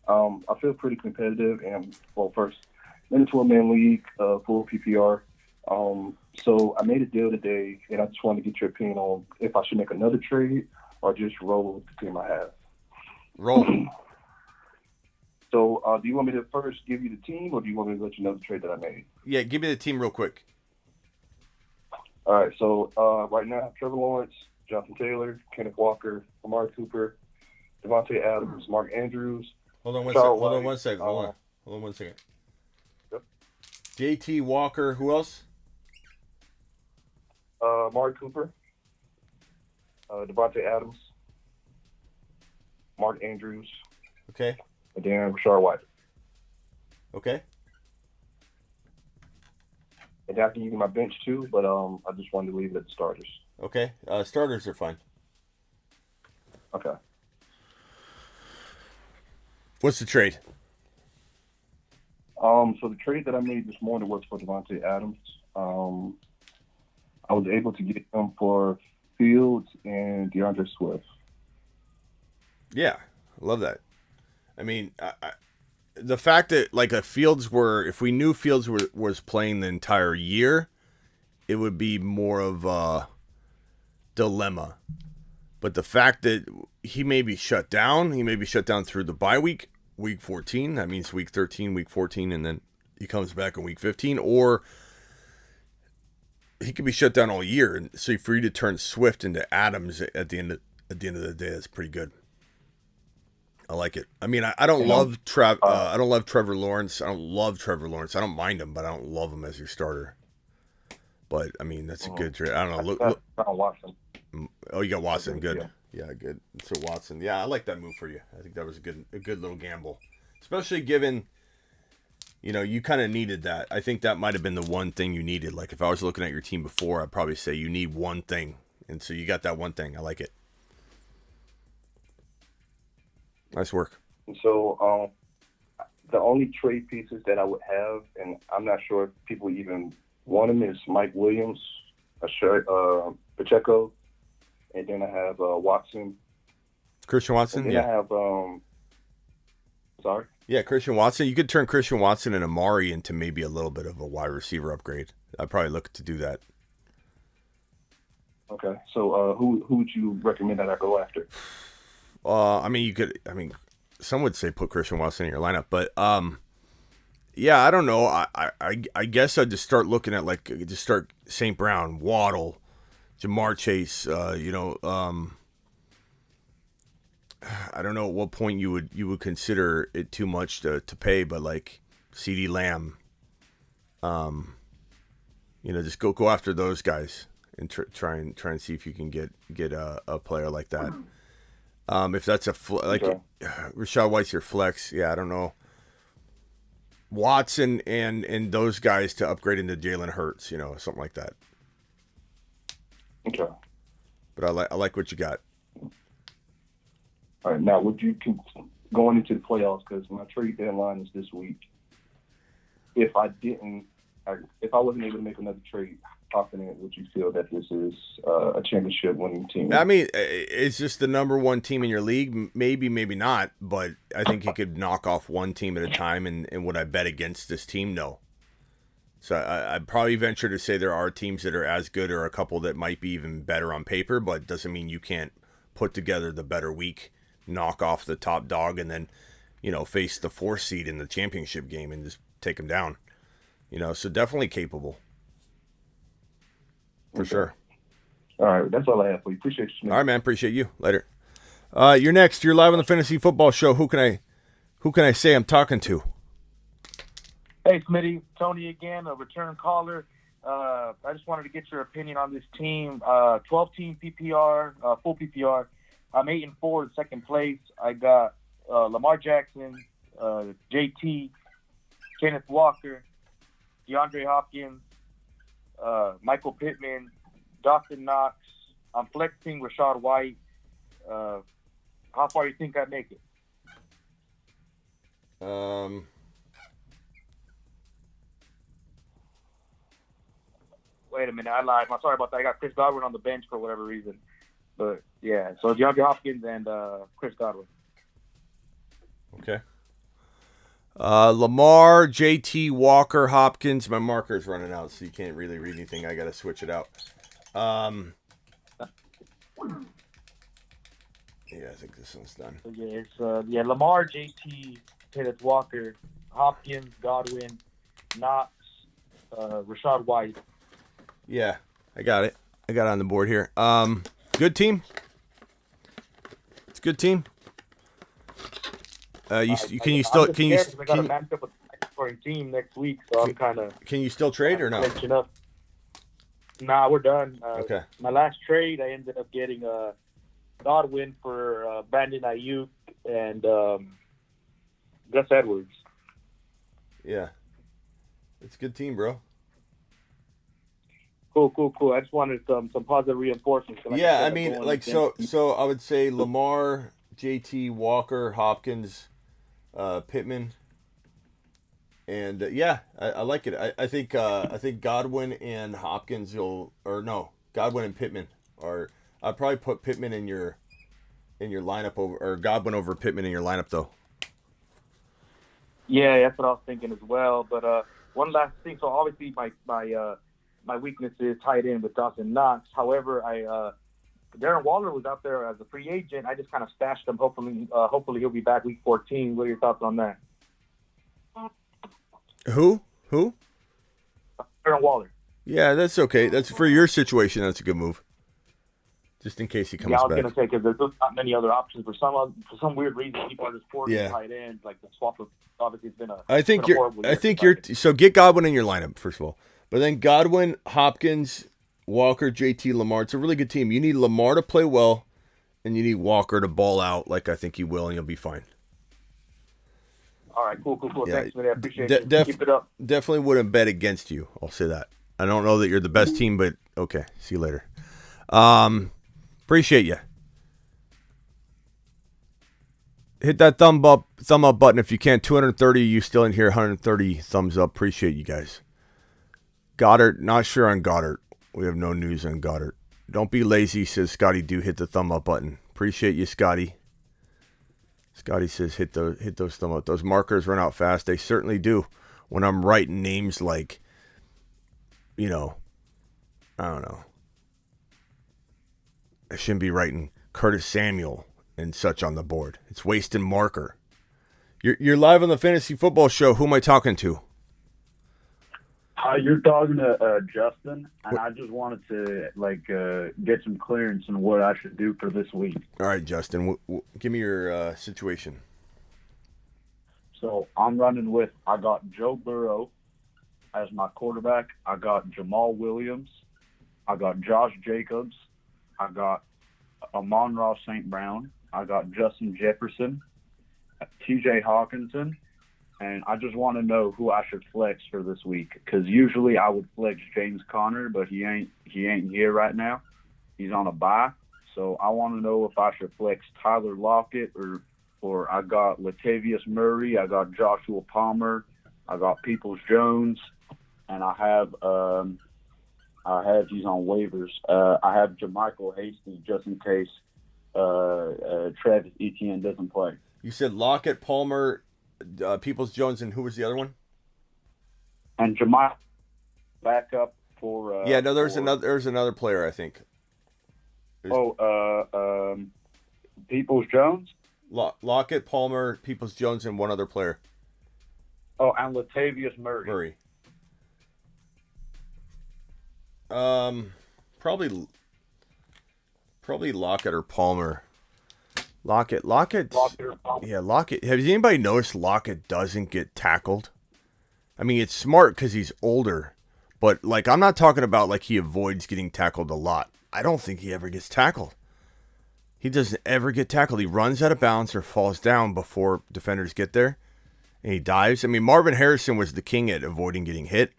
I feel pretty competitive, and well, first, in a 12-man league, full PPR. So I made a deal today, and I just want to get your opinion on if I should make another trade or just roll with the team I have. Roll. So do you want me to first give you the team, or do you want me to let you know the trade that I made? Yeah, give me the team real quick. All right, so right now I have Trevor Lawrence, Jonathan Taylor, Kenneth Walker, Amari Cooper, Devontae Adams, Mark Andrews. Hold on one second. Hold on 1 second. Yep. JT Walker. Who else? Amari Cooper, Devontae Adams, Mark Andrews. Okay. And then Rashard White. Okay. And I can use my bench too, but I just wanted to leave it at the starters. Okay. Starters are fine. Okay. What's the trade? So the trade that I made this morning was for Devontae Adams. I was able to get him for Fields and DeAndre Swift. Yeah, I love that. I mean, the fact that like if we knew Fields was playing the entire year, it would be more of a dilemma. But the fact that he may be shut down through the bye week 14. That means week 13, week 14, and then he comes back in week 15, or he could be shut down all year. And so for you to turn Swift into Adams at the end of the day, that's pretty good. I like it. I mean, I don't love I don't love Trevor Lawrence. I don't mind him, but I don't love him as your starter. But I mean, that's a good trade. I don't know. Look. Watson. Oh, you got Watson. Good. Yeah, good. So Watson. Yeah, I like that move for you. I think that was a good little gamble, especially given, you kind of needed that. I think that might have been the one thing you needed. Like if I was looking at your team before, I'd probably say you need one thing, and so you got that one thing. I like it. Nice work. So the only trade pieces that I would have, and I'm not sure if people even want them, is Mike Williams, Pacheco, and then I have Watson. Christian Watson, and then I have sorry? Yeah, Christian Watson. You could turn Christian Watson and Amari into maybe a little bit of a wide receiver upgrade. I'd probably look to do that. Okay. So who would you recommend that I go after? Some would say put Christian Watson in your lineup, but yeah, I don't know. I guess I'd just start looking at start St. Brown, Waddle, Jamar Chase. I don't know at what point you would consider it too much to pay, but like CeeDee Lamb, just go after those guys and try and see if you can get a player like that. If that's Rashad White's your flex, yeah, I don't know. Watson and those guys to upgrade into Jalen Hurts, something like that. Okay. But I like what you got. All right, now would you going into the playoffs, because my trade deadline is this week. If I wasn't able to make another trade, how confident would you feel that this is a championship winning team? I mean, it's just the number one team in your league. Maybe not, but I think you could knock off one team at a time. And would I bet against this team? No. So I'd probably venture to say there are teams that are as good or a couple that might be even better on paper, but it doesn't mean you can't put together the better week, knock off the top dog, and then, face the 4th seed in the championship game and just take them down. So definitely capable. For sure. All right, that's all I have for you. Appreciate you. All right, man. Appreciate you. Later. You're next. You're live on the Fantasy Football Show. Who can I say I'm talking to? Hey, Smitty, Tony again, a return caller. I just wanted to get your opinion on this team. 12-team PPR, full PPR. I'm 8-4 in second place. I got Lamar Jackson, JT, Kenneth Walker, DeAndre Hopkins, Michael Pittman, Dawson Knox. I'm flexing Rashad White. How far do you think I make it? Wait a minute, I lied. I'm sorry about that. I got Chris Godwin on the bench for whatever reason. But, yeah, so DeAndre Hopkins and Chris Godwin. Okay. Lamar, JT, Walker, Hopkins. My marker's running out, so you can't really read anything. I got to switch it out. Yeah, I think this one's done. So, yeah, it's Lamar, JT, Kenneth Walker, Hopkins, Godwin, Knox, Rashad White. Yeah, I got it. I got it on the board here. Good team. It's a good team. Can you still I got a matchup with a scoring team next week, so I'm kind of. Can you still trade or no? Up. Nah, we're done. Okay. My last trade, I ended up getting Godwin for Brandon Ayuk and Gus Edwards. Yeah, it's a good team, bro. Cool. I just wanted some positive reinforcement. So so I would say Lamar, JT, Walker, Hopkins, Pittman, and I like it. I think Godwin and Hopkins Godwin and Pittman are. I'd probably put Pittman in your lineup or Godwin over Pittman in your lineup though. Yeah, that's what I was thinking as well. But one last thing. So obviously my weakness is tied in with Dawson Knox. However, Darren Waller was out there as a free agent. I just kind of stashed him. Hopefully he'll be back week 14. What are your thoughts on that? Who? Darren Waller. Yeah, that's okay. That's for your situation. That's a good move. Just in case he comes back. Yeah, I was going to say because there's not many other options for some weird reason. People are just pouring tight ends. Like the swap of obviously it's been a. I think you're. So get Godwin in your lineup first of all, but then Godwin, Hopkins, Walker, JT, Lamar. It's a really good team. You need Lamar to play well, and you need Walker to ball out like I think he will, and you'll be fine. All right, cool. Yeah, thanks, man. I appreciate it. Keep it up. Definitely wouldn't bet against you. I'll say that. I don't know that you're the best team, but okay. See you later. Appreciate you. Hit that thumb up button if you can. 230 you still in here. 130 thumbs up. Appreciate you guys. Goddard, not sure on Goddard. We have no news on Goddard. Don't be lazy, says Scotty. Do hit the thumb up button. Appreciate you, Scotty. Scotty says hit those thumb up. Those markers run out fast. They certainly do. When I'm writing names like, I don't know. I shouldn't be writing Curtis Samuel and such on the board. It's wasting marker. You're live on the Fantasy Football Show. Who am I talking to? You're talking to Justin, and I just wanted to get some clearance on what I should do for this week. All right, Justin, give me your situation. So I'm running with I got Joe Burrow as my quarterback. I got Jamal Williams. I got Josh Jacobs. I got Amon-Ra St. Brown. I got Justin Jefferson, T.J. Hawkinson, and I just want to know who I should flex for this week because usually I would flex James Conner, but he ain't here right now. He's on a bye, so I want to know if I should flex Tyler Lockett or I got Latavius Murray, I got Joshua Palmer, I got Peoples-Jones, and I have he's on waivers. I have Jermichael Hasty just in case Travis Etienne doesn't play. You said Lockett, Palmer, Peoples-Jones, and who was the other one? And Jermichael backup for. Yeah, no, there's another player, I think. Peoples Jones. Lockett, Palmer, Peoples Jones, and one other player. Oh, and Latavius Murray. Probably Lockett or Palmer. Lockett. Yeah, Lockett. Has anybody noticed Lockett doesn't get tackled? I mean, it's smart because he's older, but like I'm not talking about like he avoids getting tackled a lot. I don't think he ever gets tackled. He doesn't ever get tackled. He runs out of bounds or falls down before defenders get there, and he dives. I mean, Marvin Harrison was the king at avoiding getting hit,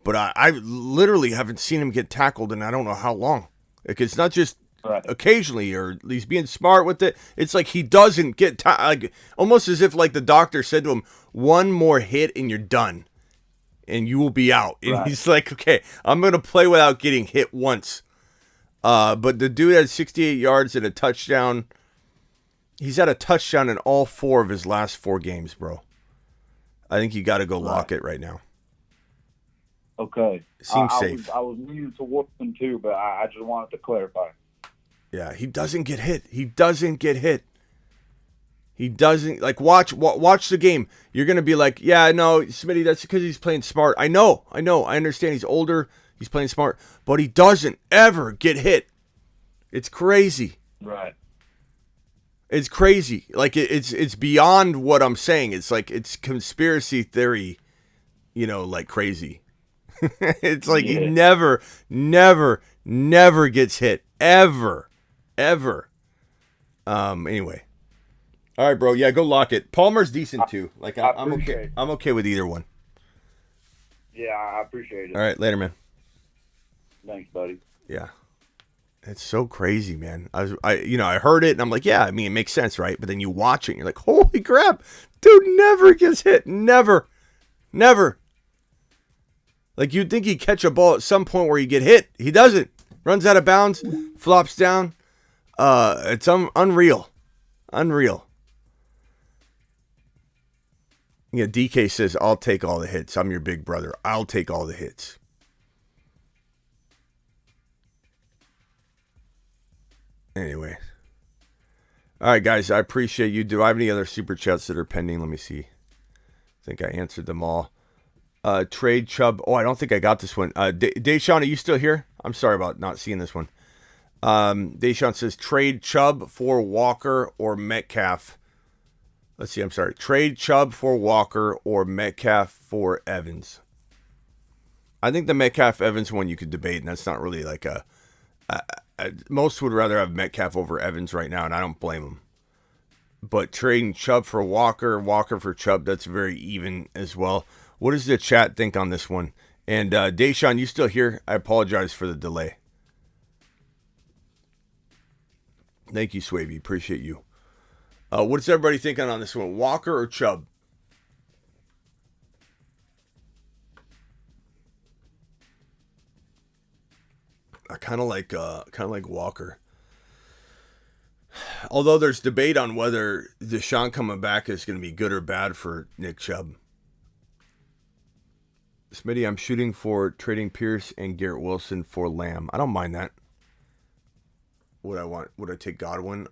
but I literally haven't seen him get tackled in I don't know how long. Like, it's not just occasionally, or he's being smart with it. It's like he doesn't get like almost as if like the doctor said to him, one more hit and you're done, and you will be out. And he's like, okay, I'm gonna play without getting hit once. But the dude had 68 yards and a touchdown. He's had a touchdown in all 4 of his last 4 games, bro. I think you got to go lock it right now. Okay. Seems safe. I was leaning towards him too, but I just wanted to clarify. Yeah, he doesn't get hit. He doesn't like watch the game. You're gonna be like, yeah, no, Smitty, that's because he's playing smart. I know. I understand. He's older. He's playing smart, but he doesn't ever get hit. It's crazy. Right. It's crazy. Like it's beyond what I'm saying. It's like it's conspiracy theory, like crazy. It's like he never gets hit ever. Anyway. All right, bro. Yeah, go lock it. Palmer's decent too. Like I'm okay. I'm okay with either one. Yeah, I appreciate it. All right, later, man. Thanks, buddy. Yeah. It's so crazy, man. I heard it and I'm like, yeah, I mean, it makes sense, right? But then you watch it and you're like, holy crap, dude never gets hit. Never. Like you'd think he'd catch a ball at some point where he get hit. He doesn't. Runs out of bounds, flops down. It's unreal. Yeah, DK says, I'll take all the hits. I'm your big brother. I'll take all the hits. Anyway. All right, guys. I appreciate you. Do I have any other super chats that are pending? Let me see. I think I answered them all. Trade Chubb. Oh, I don't think I got this one. Deshaun, are you still here? I'm sorry about not seeing this one. Deshaun says, trade Chubb for Walker or Metcalf. Let's see. I'm sorry. Trade Chubb for Walker or Metcalf for Evans. I think the Metcalf-Evans one you could debate, and that's not really like most would rather have Metcalf over Evans right now, and I don't blame them. But trading Chubb for Walker, Walker for Chubb, that's very even as well. What does the chat think on this one? And Deshaun, you still here? I apologize for the delay. Thank you, Swaby. Appreciate you. What is everybody thinking on this one? Walker or Chubb? I kind of like Walker. Although there's debate on whether Deshaun coming back is going to be good or bad for Nick Chubb. Smitty, I'm shooting for trading Pierce and Garrett Wilson for Lamb. I don't mind that. Would I take Godwin?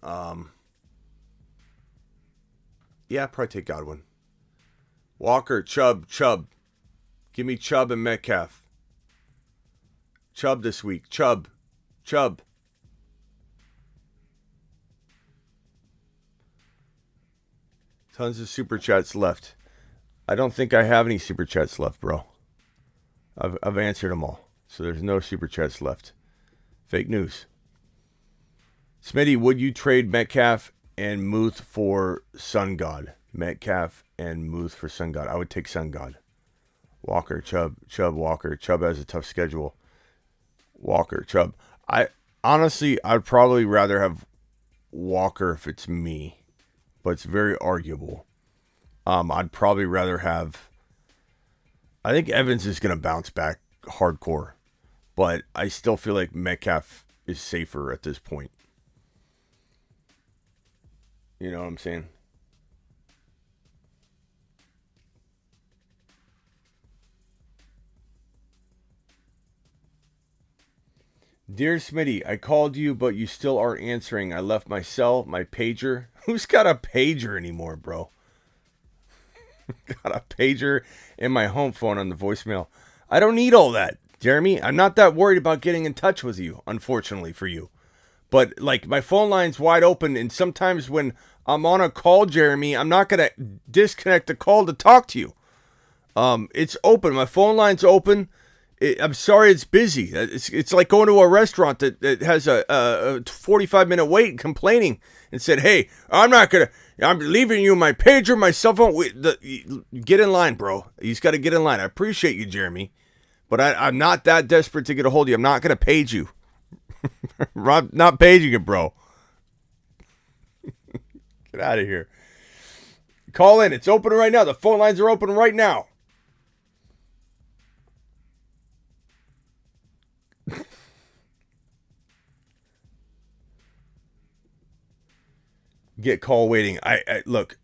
Yeah, I'd probably take Godwin. Walker, Chubb. Give me Chubb and Metcalf. Chubb this week. Chubb. Tons of super chats left. I don't think I have any super chats left, bro. I've answered them all. So there's no super chats left. Fake news. Smitty, would you trade Metcalf and Muth for Sun God? Metcalf and Muth for Sun God. I would take Sun God. Walker, Chubb, Walker. Chubb has a tough schedule. Walker, Chubb. I'd probably rather have Walker if it's me, but it's very arguable. I'd probably rather have. I think Evans is going to bounce back hardcore, but I still feel like Metcalf is safer at this point. You know what I'm saying? Dear Smitty, I called you, but you still aren't answering. I left my cell, my pager. Who's got a pager anymore, bro? Got a pager and my home phone on the voicemail. I don't need all that, Jeremy. I'm not that worried about getting in touch with you, unfortunately for you. But, like, my phone line's wide open, and sometimes when I'm on a call, Jeremy, I'm not going to disconnect the call to talk to you. It's open. My phone line's open. I'm sorry it's busy. It's like going to a restaurant that has a 45-minute wait and complaining and said, hey, I'm leaving you my pager, my cell phone. Get in line, bro. You just got to get in line. I appreciate you, Jeremy. But I'm not that desperate to get a hold of you. I'm not going to page you. I'm not paging you, bro. Get out of here. Call in. It's open right now. The phone lines are open right now. Get call waiting. I look,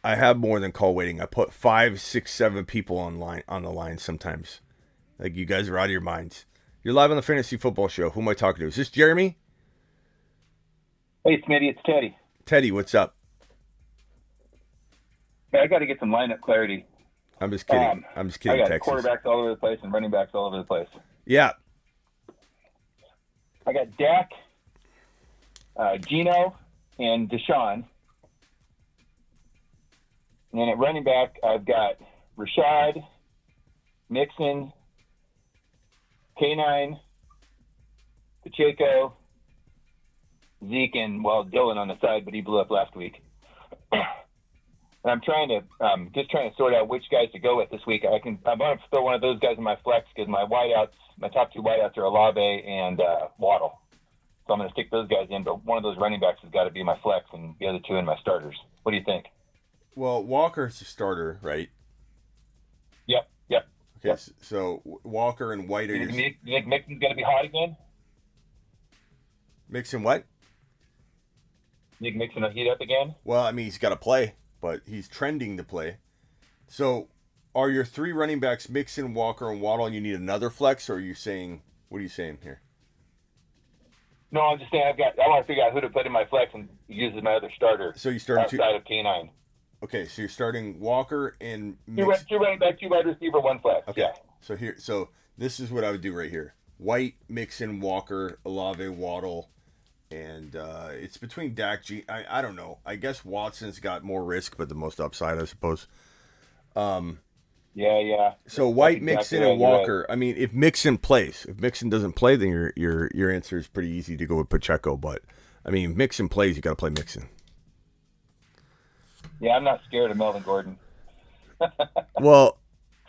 I have more than call waiting. I put 5, 6, 7 people on the line sometimes. Like, you guys are out of your minds. You're live on the Fantasy Football Show. Who am I talking to? Is this Jeremy? Hey, Smitty, it's Teddy. Teddy, what's up? Hey, I got to get some lineup clarity. I'm just kidding. I'm just kidding, I got Texas. quarterbacks all over the place and running backs all over the place. Yeah. I got Dak, Gino, and Deshaun. And then at running back, I've got Rashad, Mixon, K9, Pacheco, Zeke, and, well, Dylan on the side, but he blew up last week. And I'm trying to sort out which guys to go with this week. I'm going to throw one of those guys in my flex because my top 2 wideouts are Olave and Waddle. So I'm going to stick those guys in, but one of those running backs has got to be my flex and the other 2 in my starters. What do you think? Well, Walker's the starter, right? Yep. Okay, yep. So Walker and White are you think Mixon's going to be hot again? Mixon what? You think Mixon will heat up again? Well, I mean, he's got to play, but he's trending to play. So are your 3 running backs Mixon, Walker, and Waddle, and you need another flex, or are you saying, what are you saying here? No, I'm just saying I want to figure out who to put in my flex and use as my other starter. So you start outside of K9. Okay, so you're starting Walker and two running back, 2 wide receiver, 1 flex. Okay. Yeah. So this is what I would do right here: White, Mixon, Walker, Olave, Waddle, and it's between Dak. I don't know. I guess Watson's got more risk, but the most upside, I suppose. Yeah. So White, Mixon, and Walker. Right. I mean, if Mixon plays, if Mixon doesn't play, then your answer is pretty easy to go with Pacheco. But I mean, Mixon plays, you got to play Mixon. Yeah, I'm not scared of Melvin Gordon. Well,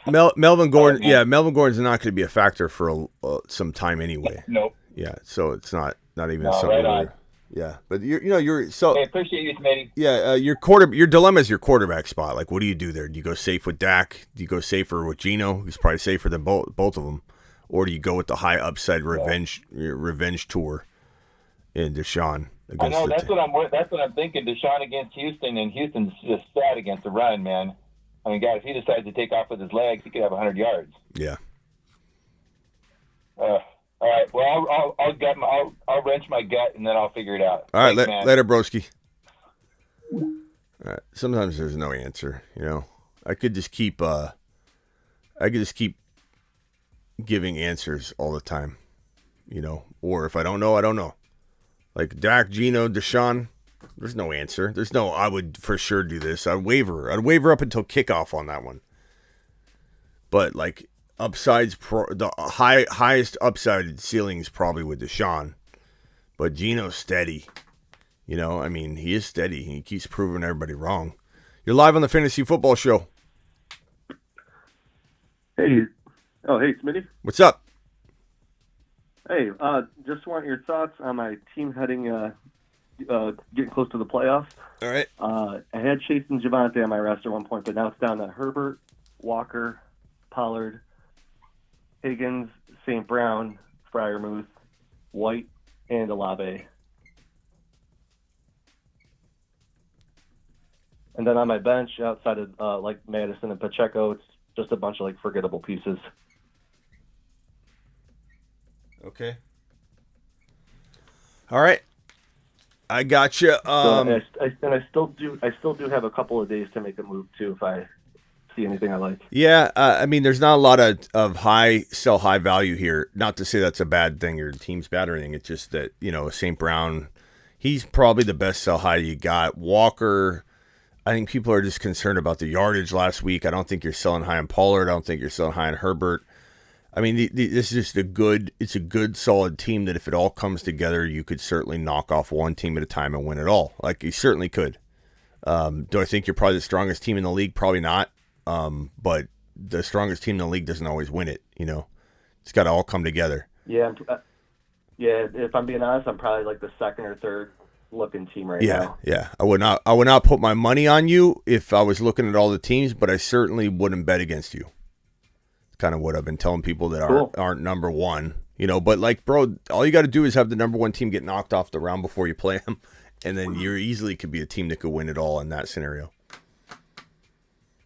Melvin Gordon, Melvin Gordon's not going to be a factor for some time anyway. Nope. Yeah, so it's not even something. Right on. Yeah, but you're so. Hey, appreciate you, Smitty. Yeah, your dilemma is your quarterback spot. Like, what do you do there? Do you go safe with Dak? Do you go safer with Gino, who's probably safer than both of them, or do you go with the high upside revenge tour in Deshaun? I know that's what I'm thinking. Deshaun against Houston, and Houston's just sad against the run, man. I mean, God, if he decides to take off with his legs, he could have 100 yards. Yeah. All right. Well, I'll wrench my gut, and then I'll figure it out. All right. Later, broski. All right. Sometimes there's no answer. You know, I could just keep giving answers all the time. You know, or if I don't know, I don't know. Like Dak, Gino, Deshaun, there's no answer. There's no, I would for sure do this. I'd waiver up until kickoff on that one. But like the highest upside ceilings probably with Deshaun. But Gino's steady. You know, I mean, he is steady. He keeps proving everybody wrong. You're live on the Fantasy Football Show. Hey. Oh, hey, Smitty. What's up? Hey, just want your thoughts on my team heading, getting close to the playoffs. All right. I had Chase and Javonte on my roster at one point, but now it's down to Herbert, Walker, Pollard, Higgins, St. Brown, Freiermuth, White, and Olave. And then on my bench, outside of like Madison and Pacheco, it's just a bunch of like forgettable pieces. Okay. All right. I got you. So I still do have a couple of days to make a move too if I see anything I like. Yeah, I mean, there's not a lot of high sell high value here. Not to say that's a bad thing or the team's bad or anything. It's just that, St. Brown, he's probably the best sell high you got. Walker, I think people are just concerned about the yardage last week. I don't think you're selling high on Pollard. I don't think you're selling high on Herbert. I mean, this is just it's a good, solid team that if it all comes together, you could certainly knock off one team at a time and win it all. Like, you certainly could. Do I think you're probably the strongest team in the league? Probably not. But the strongest team in the league doesn't always win it, It's got to all come together. Yeah, if I'm being honest, I'm probably like the second or third looking team right now. Yeah. I would not put my money on you if I was looking at all the teams, but I certainly wouldn't bet against you. Kind of what I've been telling people that aren't number one, but like, bro, all you got to do is have the number one team get knocked off the round before you play them. And then you easily could be a team that could win it all in that scenario.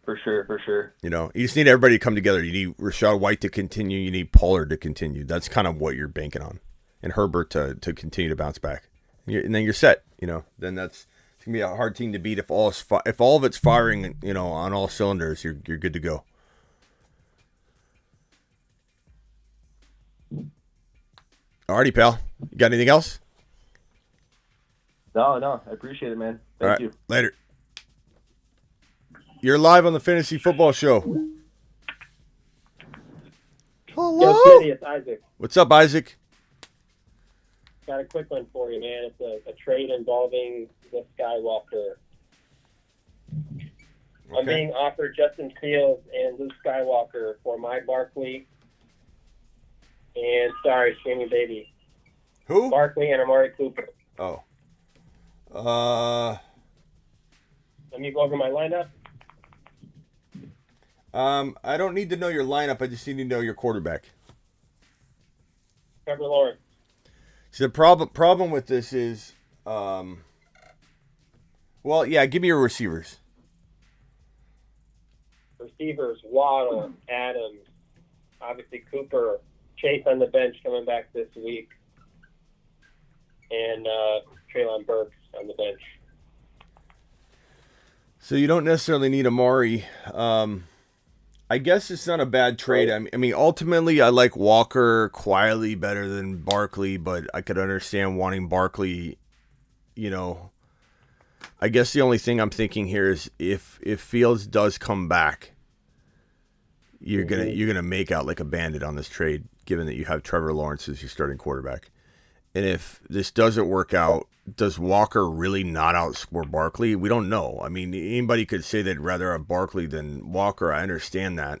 For sure. You just need everybody to come together. You need Rachaad White to continue. You need Pollard to continue. That's kind of what you're banking on. And Herbert to continue to bounce back. And then you're set, Then it's going to be a hard team to beat if all of it's firing, on all cylinders, you're good to go. Alrighty, pal. You got anything else? No. I appreciate it, man. Thank you. Later. You're live on the Fantasy Football Show. Hello? Yo, Kitty, it's Isaac. What's up, Isaac? Got a quick one for you, man. It's a trade involving the Skywalker. Okay. I'm being offered Justin Fields and Luke Skywalker for my Barkley and Streaming Baby. Who? Barkley and Amari Cooper. Oh. Let me go over my lineup. I don't need to know your lineup. I just need to know your quarterback. Trevor Lawrence. So the problem with this is, give me your receivers. Receivers, Waddle, Adams, obviously Cooper, Chase on the bench coming back this week, and Treylon Burks on the bench. So you don't necessarily need Amari. I guess it's not a bad trade. I mean, ultimately, I like Walker quietly better than Barkley, but I could understand wanting Barkley. I guess the only thing I'm thinking here is if Fields does come back, you're gonna make out like a bandit on this trade, given that you have Trevor Lawrence as your starting quarterback. And if this doesn't work out, does Walker really not outscore Barkley? We don't know. I mean, anybody could say they'd rather have Barkley than Walker. I understand that.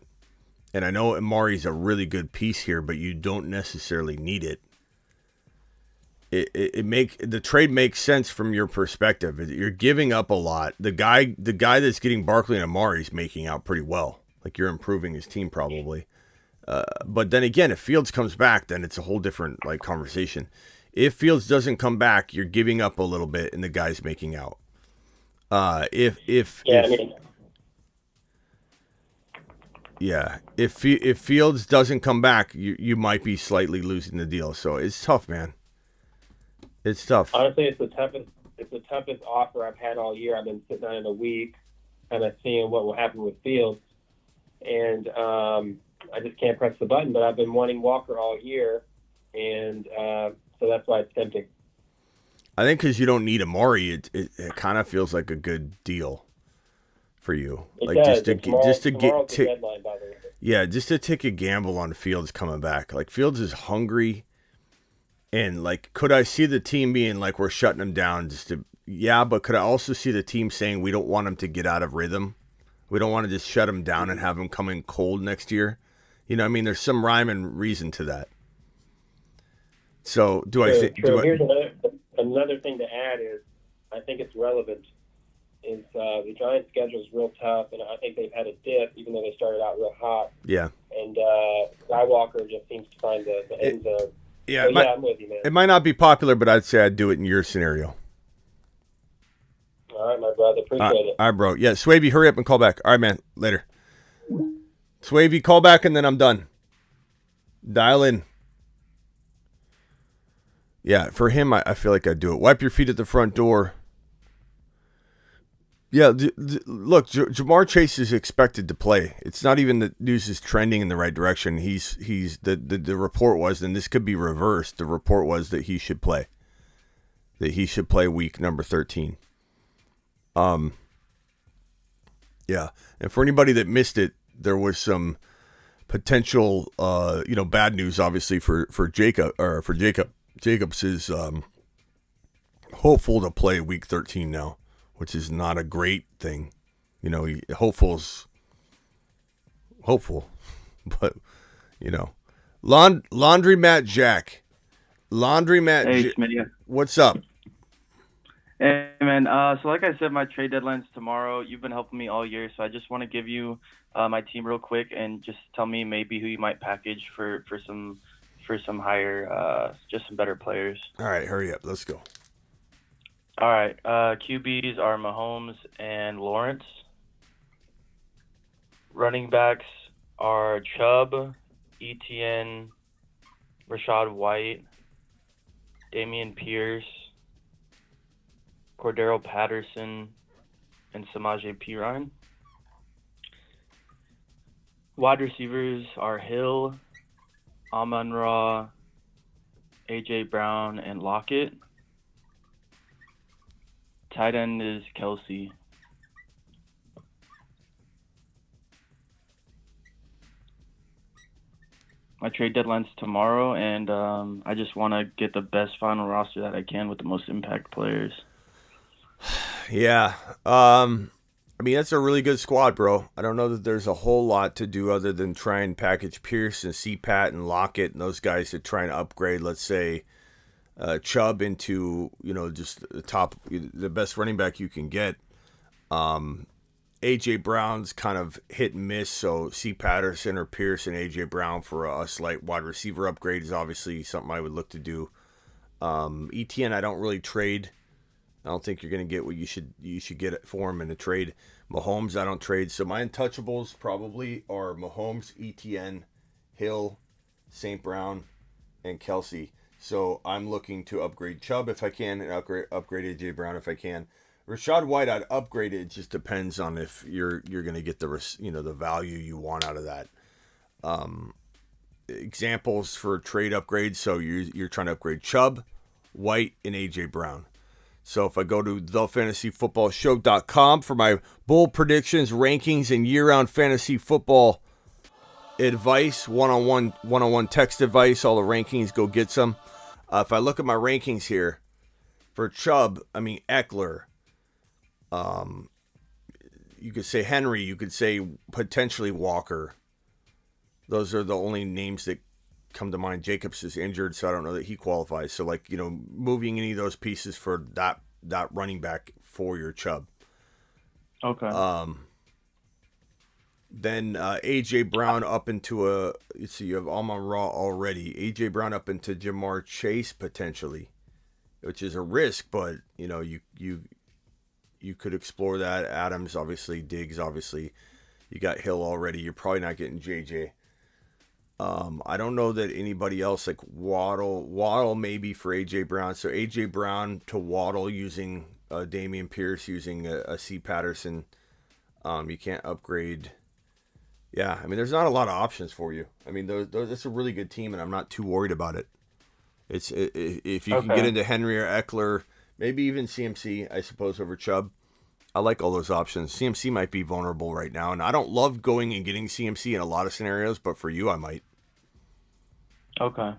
And I know Amari's a really good piece here, but you don't necessarily need it. The trade makes sense from your perspective. You're giving up a lot. The guy that's getting Barkley and Amari's making out pretty well. Like, you're improving his team probably. But then again, if Fields comes back, then it's a whole different conversation. If Fields doesn't come back, you're giving up a little bit, and the guy's making out. If Fields doesn't come back, you might be slightly losing the deal. So it's tough, man. It's tough. Honestly, it's the toughest offer I've had all year. I've been sitting on it a week, kind of seeing what will happen with Fields, and I just can't press the button. But I've been wanting Walker all year, and so that's why it's tempting. I think because you don't need Amari, it kind of feels like a good deal for you. It does. Just to take a gamble on Fields coming back. Like, Fields is hungry, and could I see the team being like, we're shutting him down but could I also see the team saying we don't want him to get out of rhythm? We don't want to just shut him down and have him come in cold next year. There's some rhyme and reason to that. So Here's another thing to add is I think it's relevant. Is the Giants' schedule is real tough, and I think they've had a dip, even though they started out real hot. Yeah. And Skywalker just seems to find the end zone. Yeah, I'm with you, man. It might not be popular, but I'd say I'd do it in your scenario. All right, my brother. Appreciate it. All right, bro. Yeah, Swavey, hurry up and call back. All right, man. Later. Swavey, call back, and then I'm done. Dial in. Yeah, for him, I feel like I'd do it. Wipe your feet at the front door. Yeah, look, Jamar Chase is expected to play. It's not even that news is trending in the right direction. The report was, and this could be reversed. The report was that he should play. That he should play week number 13. Yeah, and for anybody that missed it, there was some potential, bad news, obviously for Jacob. Jacobs is hopeful to play week 13 now, which is not a great thing. Hopeful's hopeful, but Laundromat Jack, Hey, Smitty. What's up? Hey, man. So like I said, my trade deadline's tomorrow. You've been helping me all year, so I just want to give you my team real quick and just tell me maybe who you might package for some higher, just some better players. All right, hurry up. Let's go. All right. QBs are Mahomes and Lawrence. Running backs are Chubb, Etienne, Rashad White, Damian Pierce, Cordero Patterson, and Samaje Perine. Wide receivers are Hill, Amon-Ra, A.J. Brown, and Lockett. Tight end is Kelsey. My trade deadline's tomorrow, and I just want to get the best final roster that I can with the most impact players. Yeah. That's a really good squad, bro. I don't know that there's a whole lot to do other than try and package Pierce and CPAT and Lockett and those guys to try and upgrade, let's say, Chubb into, just the best running back you can get. A.J. Brown's kind of hit and miss, so C. Patterson or Pierce and A.J. Brown for a slight wide receiver upgrade is obviously something I would look to do. Etienne, I don't really trade. I don't think you're going to get what you should get it for him in a trade. Mahomes, I don't trade. So my untouchables probably are Mahomes, Etienne, Hill, St. Brown, and Kelsey. So I'm looking to upgrade Chubb if I can, and upgrade A.J. Brown if I can. Rashad White, I'd upgrade it. It just depends on if you're going to get the value you want out of that. Examples for trade upgrades. So you're trying to upgrade Chubb, White, and A.J. Brown. So if I go to thefantasyfootballshow.com for my bold predictions, rankings, and year-round fantasy football advice, one-on-one text advice, all the rankings, go get some. If I look at my rankings here, for Chubb, Eckler, you could say Henry, you could say potentially Walker. Those are the only names that come to mind. Jacobs is injured, so I don't know that he qualifies. So, moving any of those pieces for that running back for your Chubb. Okay. Then A.J. Brown up into you have Amon-Ra already. A.J. Brown up into Jamar Chase potentially, which is a risk, but, you could explore that. Adams, obviously. Diggs, obviously. You got Hill already. You're probably not getting J.J. I don't know that anybody else, like Waddle maybe for A.J. Brown. So A.J. Brown to Waddle using Damian Pierce, using a C. Patterson. You can't upgrade. Yeah, there's not a lot of options for you. That's a really good team, and I'm not too worried about it. If you can get into Henry or Eckler, maybe even CMC, I suppose, over Chubb. I like all those options. CMC might be vulnerable right now, and I don't love going and getting CMC in a lot of scenarios, but for you, I might. Okay.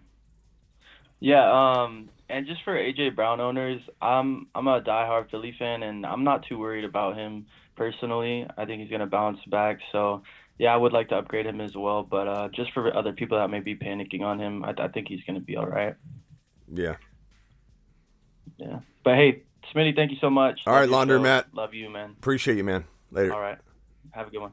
Yeah, and just for A.J. Brown owners, I'm a diehard Philly fan, and I'm not too worried about him personally. I think he's going to bounce back, so yeah, I would like to upgrade him as well, but just for other people that may be panicking on him, I think he's going to be all right. Yeah. Yeah. But hey, Smitty, thank you so much. All right, Laundromat. Love you, man. Appreciate you, man. Later. All right. Have a good one.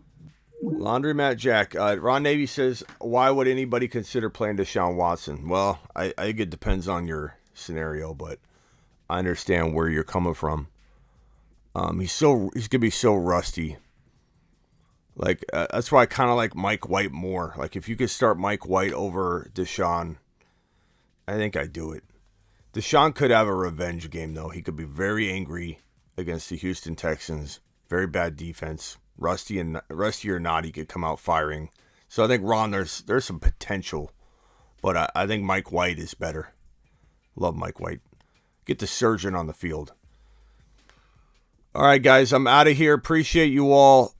Laundromat Jack. Ron Navy says, why would anybody consider playing Deshaun Watson? Well, I think it depends on your scenario, but I understand where you're coming from. He's going to be so rusty. That's why I kind of like Mike White more. If you could start Mike White over Deshaun, I think I'd do it. Deshaun could have a revenge game, though. He could be very angry against the Houston Texans. Very bad defense. Rusty or not, he could come out firing. So I think, Ron, there's some potential. But I think Mike White is better. Love Mike White. Get the surgeon on the field. All right, guys, I'm out of here. Appreciate you all.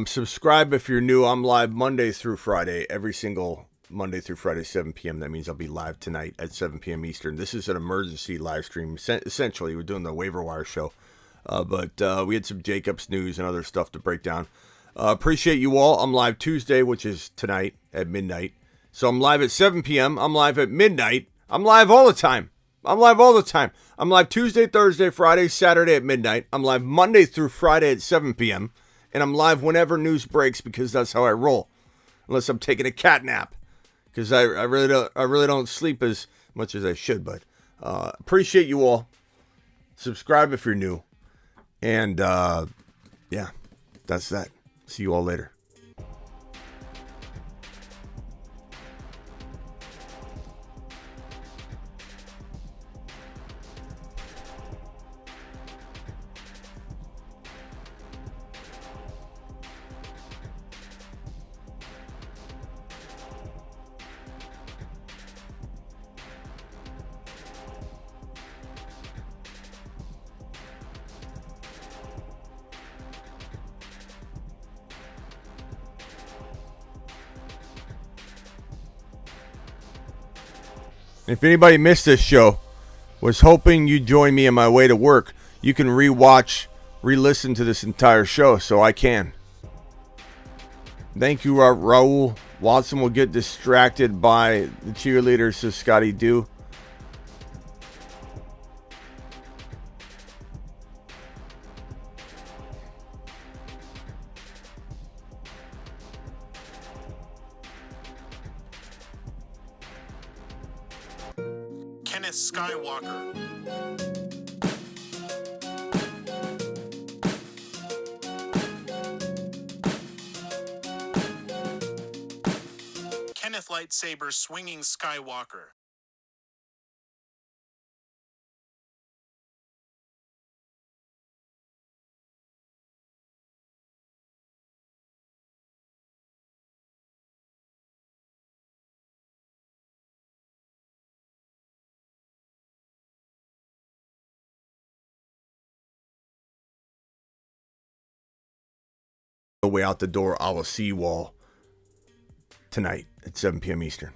Subscribe if you're new. I'm live Monday through Friday, every single Monday through Friday, 7 p.m. That means I'll be live tonight at 7 p.m. Eastern. This is an emergency live stream. Essentially, we're doing the Waiver Wire show. But we had some Jacobs news and other stuff to break down. Appreciate you all. I'm live Tuesday, which is tonight at midnight. So I'm live at 7 p.m. I'm live at midnight. I'm live all the time. I'm live Tuesday, Thursday, Friday, Saturday at midnight. I'm live Monday through Friday at 7 p.m. And I'm live whenever news breaks because that's how I roll. Unless I'm taking a cat nap. Because I really don't sleep as much as I should. But appreciate you all. Subscribe if you're new. And yeah, that's that. See you all later. If anybody missed this show, was hoping you'd join me on my way to work, you can re-listen to this entire show, so I can. Thank you, Raul. Watson will get distracted by the cheerleaders, so Scotty do. Kenneth Skywalker. Kenneth Lightsaber Swinging Skywalker. The way out the door, I will see you all tonight at 7 p.m. Eastern.